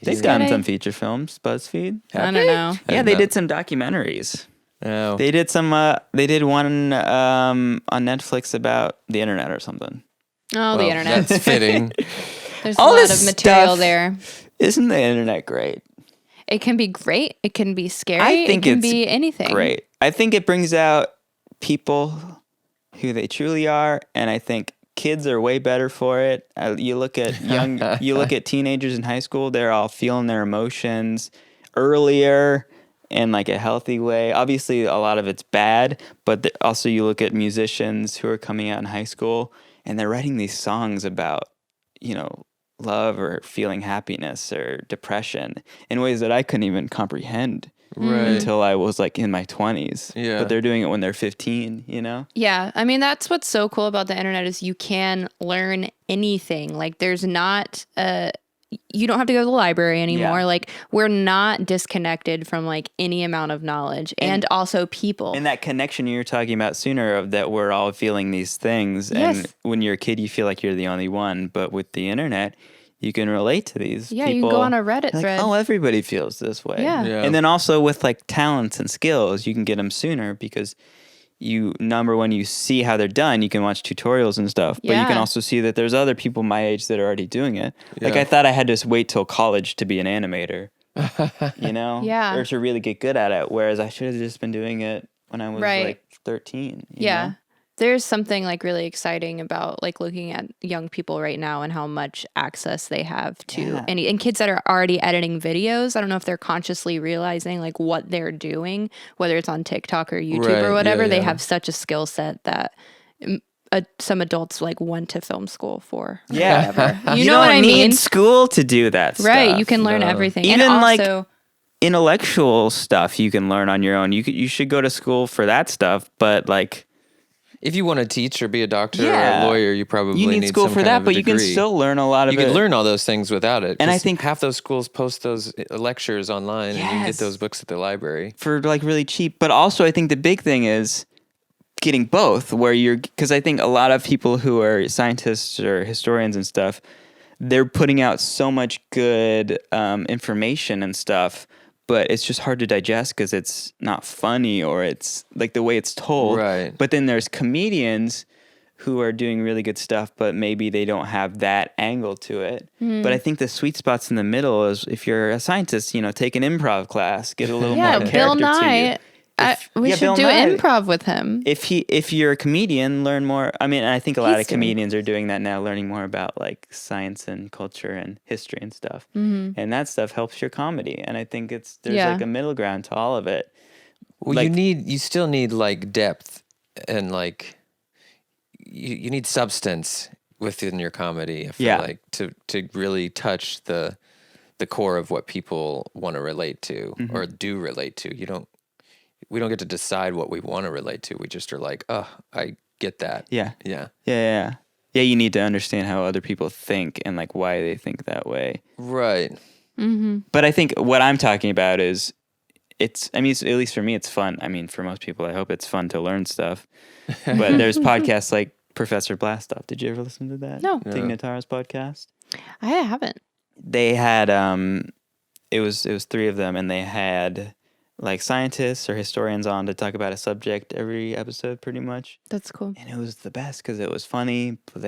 They've Yeah. done They- some feature films, BuzzFeed. I don't know. Yeah, they know. did some documentaries. Oh. They did some. They did one on Netflix about the internet or something. Oh, the Well, internet. That's fitting. There's all a lot this of material stuff- there. Isn't the internet great? It can be great. It can be scary. I think it can it's be anything. Great. I think it brings out people who they truly are, and I think kids are way better for it. You look at you look at teenagers in high school; they're all feeling their emotions earlier in like a healthy way. Obviously, a lot of it's bad, but also you look at musicians who are coming out in high school and they're writing these songs about love or feeling happiness or depression in ways that I couldn't even comprehend until I was like in my 20s. Yeah. But they're doing it when they're 15, Yeah. I mean, that's what's so cool about the internet is you can learn anything. Like there's not you don't have to go to the library anymore. Yeah. Like we're not disconnected from like any amount of knowledge and also people. And that connection you were talking about sooner of that we're all feeling these things. Yes. And when you're a kid, you feel like you're the only one. But with the internet, you can relate to these people. You can go on a Reddit Like, thread. oh, everybody feels this way. Yeah. And then also with like talents and skills, you can get them sooner because number one, you see how they're done. You can watch tutorials and stuff, but you can Yeah. also see that there's other people my age that are already doing it. Like Yeah. I thought I had to wait till college to be an animator, Yeah. or to really get good at it. Whereas I should have just been doing it when I was Right. like 13. you Yeah. know? There's something like really exciting about like looking at young people right now and how much access they have to Yeah. and kids that are already editing videos. I don't know if they're consciously realizing like what they're doing, whether it's on TikTok or YouTube Right, or whatever. yeah, They yeah. have such a skill set that some adults like went to film school for. or Yeah. whatever. You know don't what I need mean? school to do that stuff. Right. You can learn No. everything. Even, and like, also, Intellectual stuff you can learn on your own. You should go to school for that stuff, but like If you want to teach or be a doctor or Yeah. a lawyer, you probably you need school some for kind that, of a but you can degree. still learn a lot of You it. can learn all those things without it. And I 'cause think- half those schools post those lectures online, and you can Yes. get those books at the library. for like really cheap. But also, I think the big thing is getting both, because I think a lot of people who are scientists or historians and stuff, they're putting out so much good information and stuff, but it's just hard to digest because it's not funny or it's like the way it's told. Right. But then there's comedians who are doing really good stuff, but maybe they don't have that angle to it. But I think the sweet spots in the middle is if you're a scientist, take an improv class, get a little yeah, more Bill character to you. Nye. We yeah, should Bill do Nye. improv with him. If you're a comedian, learn more. I mean, I think a lot He's of doing- comedians are doing that now, learning more about like science and culture and history and stuff. And that stuff helps your comedy. And I think there's Yeah. like a middle ground to all of it. Well, Like- you still need like depth and like you need substance within your comedy. I feel Yeah. like to really touch the core of what people want to relate to or do relate to. We don't get to decide what we want to relate to. We just are like, oh, I get that. Yeah. Yeah. Yeah. Yeah, you need to understand how other people think and like why they think that way. Right. But I think what I'm talking about is at least for me, it's fun. I mean, for most people, I hope it's fun to learn stuff. But there's podcasts like Professor Blastoff. Did you ever listen to that? No. Tig Notaro's podcast? I haven't. They had, it was 3 of them, and they had like scientists or historians on to talk about a subject every episode pretty much. That's cool. And it was the best because it was funny, but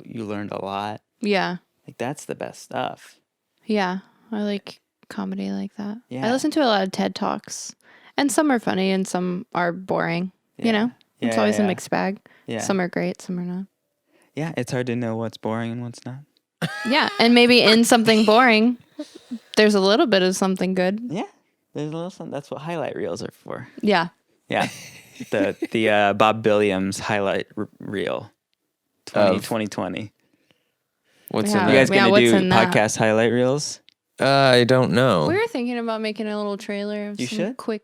you learned a lot. Yeah. Like that's the best stuff. Yeah. I like comedy like that. Yeah. I listen to a lot of TED Talks, and some are funny and some are boring. You Yeah. know, it's always a yeah. mixed bag. Yeah. Some are great, some are not. Yeah, it's hard to know what's boring and what's not. Yeah. And maybe in something boring, there's a little bit of something good. Yeah, there's a little something. That's what highlight reels are for. Yeah. Yeah, the Bob Williams highlight reel, 2020. What's Yeah. in You guys that? Yeah, gonna what's do in that? podcast highlight reels? I don't know. We were thinking about making a little trailer of You some should. quick,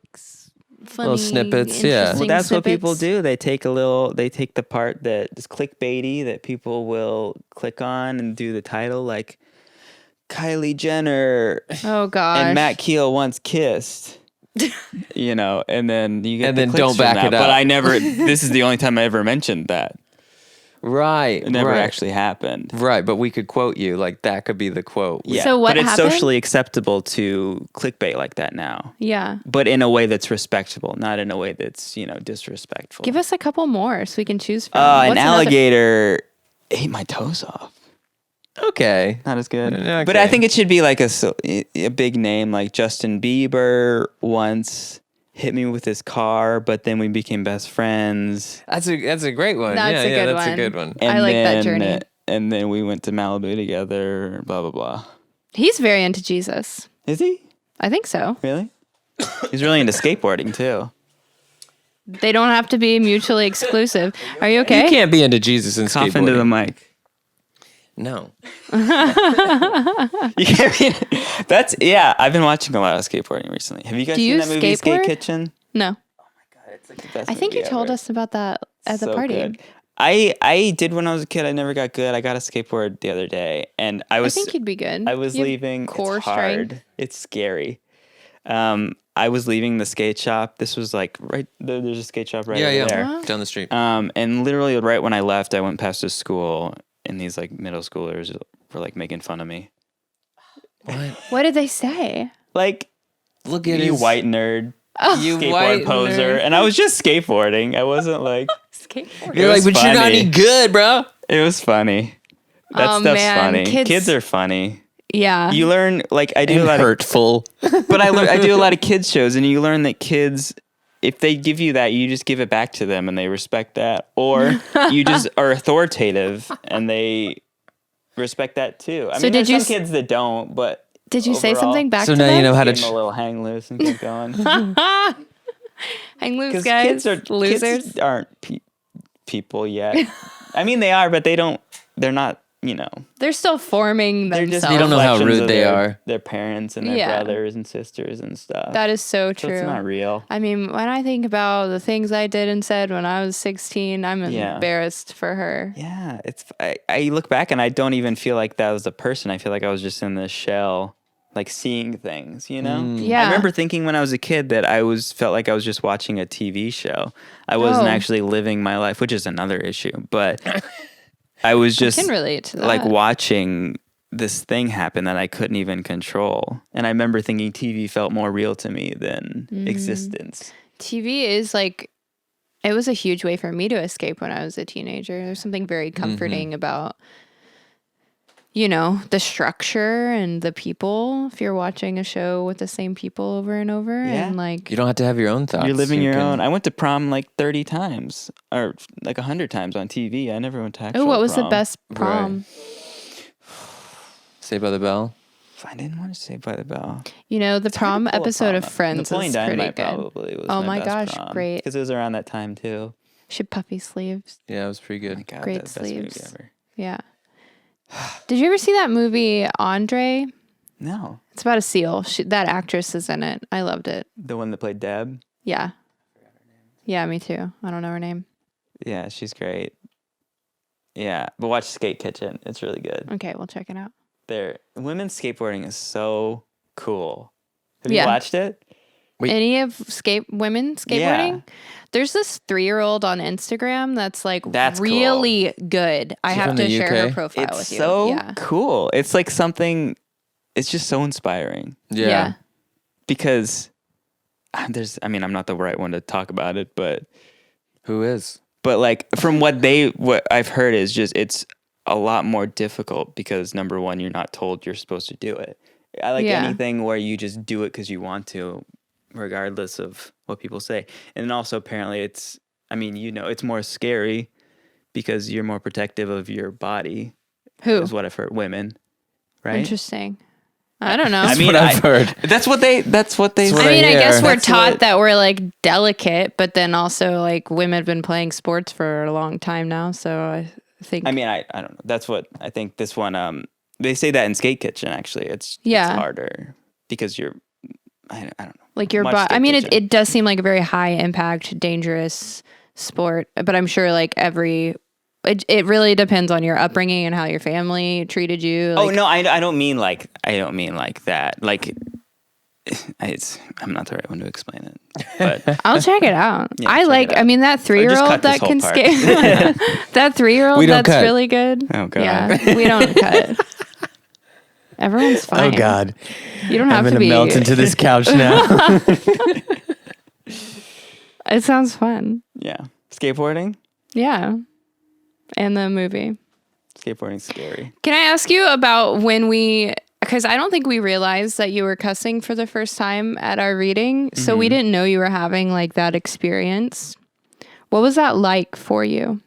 funny, Little snippets, yeah. interesting Well, that's what people snippets. do. They take the part that is clickbaity that people will click on and do the title like Kylie Jenner Oh gosh. and Matt Kiel once kissed. And then you get And the then clicks don't from back that. it But up. I never. This is the only time I ever mentioned that. Right. It never right. actually happened. Right, but we could quote you. Like that could be the quote. Yeah, So what but it's happened? socially acceptable to clickbait like that now. Yeah. But in a way that's respectable, not in a way that's, disrespectful. Give us a couple more so we can choose from. An What's another- alligator ate my toes off. Okay. Not as good. Okay. But I think it should be like a big name, like Justin Bieber once hit me with his car, but then we became best friends. That's a great one. That's yeah, a yeah, good that's a one. good one. I like that journey. And then we went to Malibu together, blah, blah, blah. He's very into Jesus. Is he? I think so. Really? He's really into skateboarding, too. They don't have to be mutually exclusive. Are you okay? You can't be into Jesus and Cough into the skateboarding. mic. No. That's I've been watching a lot of skateboarding recently. Have you guys Do seen you that movie Skate skateboard? Kitchen? No. God, it's like the best I think movie you told ever. us about that at the So party. good. I did when I was a kid. I never got good. I got a skateboard the other day, and I think you'd be good. I was You have leaving. core It's hard. strength. It's scary. I was leaving the skate shop. This was like right there's a skate shop right over there. Wow. Down the street. And literally right when I left, I went past a school, and these like middle schoolers were like making fun of me. What did they say? Like, Look at you his white nerd, you skateboard white poser, nerd. and I was just skateboarding. I wasn't like. Skateboard. You're It like, was but you're not funny. any good, bro. It was funny. That Oh, stuff's man. funny. Kids- Kids are funny. Yeah. You learn like I do a lot of Hurtful. but I do a lot of kids shows, and you learn that kids, if they give you that, you just give it back to them, and they respect that, or you just are authoritative, and they respect that too. I So mean, did there's you some kids that don't, but Did you say overall, something back So to now them? you know how to give them a little hang loose and keep going. Hang loose, Because guys. kids are losers. Kids aren't people yet. I mean, they are, but they don't. They're not. You know, They're still forming they're themselves. just You don't know how reflections rude of they their- are. Their parents and their Yeah. brothers and sisters and stuff. That is so So true. it's not real. I mean, when I think about the things I did and said when I was 16, I'm Yeah. embarrassed for her. Yeah, I look back and I don't even feel like that was a person. I feel like I was just in this shell, like seeing things, you know? Yeah. I remember thinking when I was a kid that felt like I was just watching a TV show. I wasn't Oh. actually living my life, which is another issue, but I was just can relate to that. like watching this thing happen that I couldn't even control. And I remember thinking TV felt more real to me than existence. TV is like, it was a huge way for me to escape when I was a teenager. There's something very comforting about, you know, the structure and the people. If you're watching a show with the same people over and over, Yeah. and like, You don't have to have your own thoughts. You're living You your can- own. I went to prom like 30 times or like 100 times on TV. I never went to actual oh, what was the prom. best prom? Saved by the Bell. I didn't want to say by the bell. You know, the prom Pull a episode of prom up. Friends Napoleon is pretty Dynamite good. probably was Oh my my best gosh, prom, great. because it was around that time too. She had puffy sleeves. Yeah, it was pretty Oh good. my God, Great that's the best movie sleeves. ever. Yeah. Did you ever see that movie Andre? No, It's about a seal. That actress is in it. I loved it. the one that played Deb. Yeah. Yeah, me too. I don't know her name. Yeah, she's great. Yeah, but watch Skate Kitchen. It's really good. Okay, we'll check it out. Women's skateboarding is so cool. Have Yeah. you watched it? Wait. Any of women skateboarding? There's this 3-year-old on Instagram that's like That's really good. I She have from to the share her UK? profile It's with you. so Yeah. cool. It's like something. It's just so inspiring. Yeah. Because I'm not the right one to talk about it, but Who is? like from what I've heard is just it's a lot more difficult because number one, you're not told you're supposed to do it. I like Yeah. anything where you just do it because you want to, regardless of what people say. And then also apparently it's more scary because you're more protective of your body. Who? Is what I've heard. Women, right? Interesting. I don't know. I mean, what I've heard. That's what they. That's what I mean, I guess we're That's taught what- that we're like delicate, but then also like women have been playing sports for a long time now. So I think. I mean, I don't know. That's what I think. This one, they say that in Skate Kitchen. Actually, it's Yeah. harder because you're. I don't know. like your Watch body. I Skate mean, Kitchen. it does seem like a very high impact, dangerous sport, but I'm sure like it really depends on your upbringing and how your family treated you. Oh Like, no, I don't mean like that. Like, I'm not the right one to explain it. But I'll check it out. Yeah, I check like. it out. I mean, that 3-year-old cut this that whole can part. skate. That 3-year-old We don't that's cut. really good. Oh, God. Yeah, we don't cut. Everyone's fine. Oh God, You don't have I'm to gonna be. melt into this couch now. It sounds fun. yeah, skateboarding. Yeah, and the movie. Skateboarding's scary. Can I ask you about when because I don't think we realized that you were cussing for the first time at our reading. So Mm-hmm. we didn't know you were having like that experience. What was that like for you?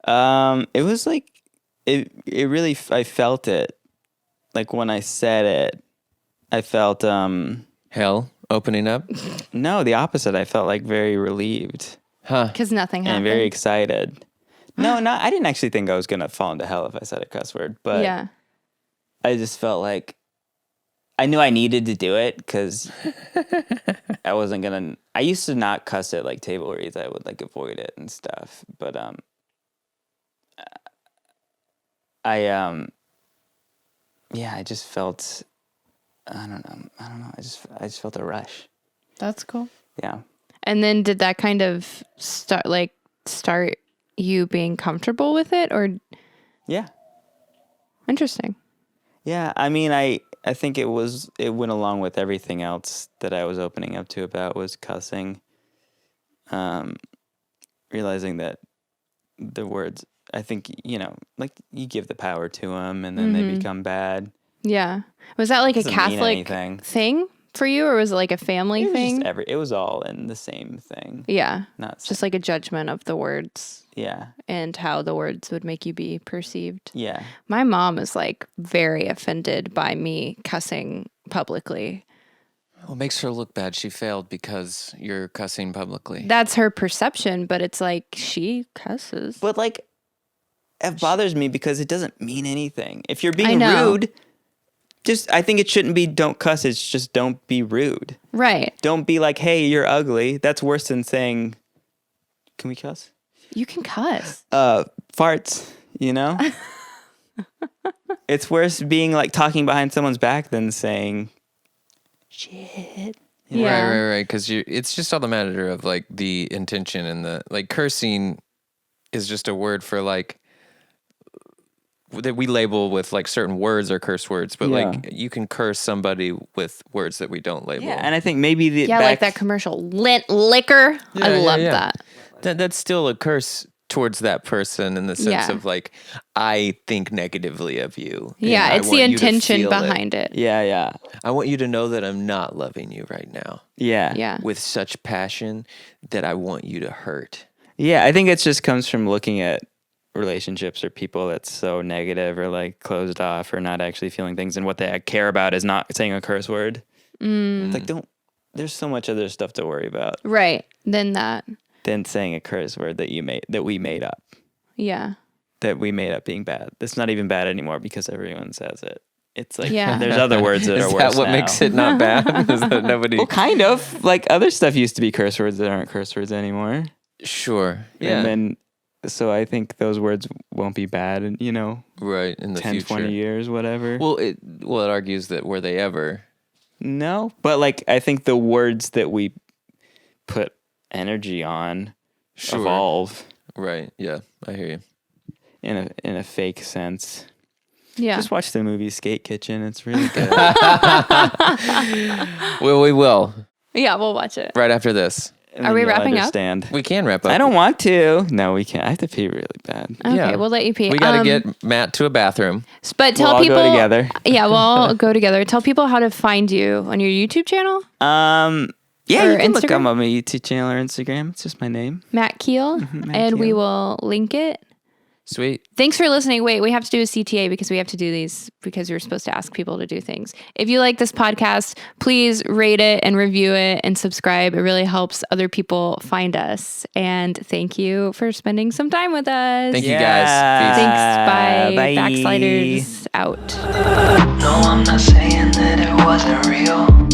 It was like it really. I felt it. Like when I said it, I felt Hell opening up, no, the opposite. I felt like very relieved huh? Because nothing happened. and very excited. No, not. I didn't actually think I was gonna fall into hell if I said a cuss word, but Yeah. I just felt like I knew I needed to do it because I wasn't gonna. I used to not cuss at like table reads. I would like avoid it and stuff. But yeah, I just felt. I don't know. I just felt a rush. That's cool. Yeah. And then did that kind of start you being comfortable with it, or Yeah. interesting? Yeah. I mean, I think it went along with everything else that I was opening up to about was cussing. Realizing that the words, I think, like you give the power to them and then they become bad. Yeah. Was that like a Doesn't mean Catholic anything. thing for you, or was it like a family It was thing? just it was all in the same thing. Yeah. Not Just like a judgment of the words yeah. and how the words would make you be perceived. Yeah. My mom is like very offended by me cussing publicly. Well, it makes her look bad. She failed because you're cussing publicly. That's her perception, but it's like she cusses. But like, it bothers me because it doesn't mean anything. If you're I being know. rude, I think it shouldn't be don't cuss. It's just don't be rude. Right. Don't be like, hey, you're ugly. That's worse than saying, can we cuss? You can cuss. Farts, It's worse being like talking behind someone's back than saying shit. Yeah. Right. Because it's just all the matter of like the intention and the like. Cursing is just a word for like that we label with like certain words or curse words, but like you can curse somebody with words that we don't label. Yeah, and I think maybe like that commercial lint liquor. I love that. That's still a curse towards that person in the sense Yeah. of like, I think negatively of you. Yeah, and it's I the want you to intention feel behind it. Yeah. I want you to know that I'm not loving you right now Yeah. Yeah. with such passion that I want you to hurt. Yeah, I think it just comes from looking at relationships or people that's so negative or like closed off or not actually feeling things, and what they care about is not saying a curse word. It's like there's so much other stuff to worry about Right. Then that. than saying a curse word that we made up. Yeah. That we made up being bad. That's not even bad anymore because everyone says it. It's like Yeah. there's other words that are Is worse that what now. makes it not bad? Is that nobody? Well, kind of. Like other stuff used to be curse words that aren't curse words anymore. Sure. Yeah. And then, so I think those words won't be bad, right in the 10, future. 20 years, whatever. Well, it argues that were they ever? No, but like I think the words that we put energy on evolve Right. Yeah, I hear you. in a fake sense. Yeah. Just watch the movie Skate Kitchen. It's really good. Well, we will Yeah, we'll watch it. right after this. And Are then we you'll wrapping up? understand. We can wrap up. I don't want to. No, we can't. I have to pee really bad. Okay, Yeah. we'll let you pee. We got to get Matt to a bathroom. But tell We'll all people go together. Yeah, we'll all go together. Tell people how to find you on your YouTube channel, Yeah, Or you can look Instagram? up on my YouTube channel or Instagram. It's just my name. Matt Kiel, Matt and we Kiel. will link it. Sweet. Thanks for listening. Wait, we have to do a CTA because we have to do these because we're supposed to ask people to do things. If you like this podcast, please rate it and review it and subscribe. It really helps other people find us. And thank you for spending some time with us. Thank you guys. Peace. Thanks. Bye. Bye. Backsliders out. No, I'm not saying that it wasn't real.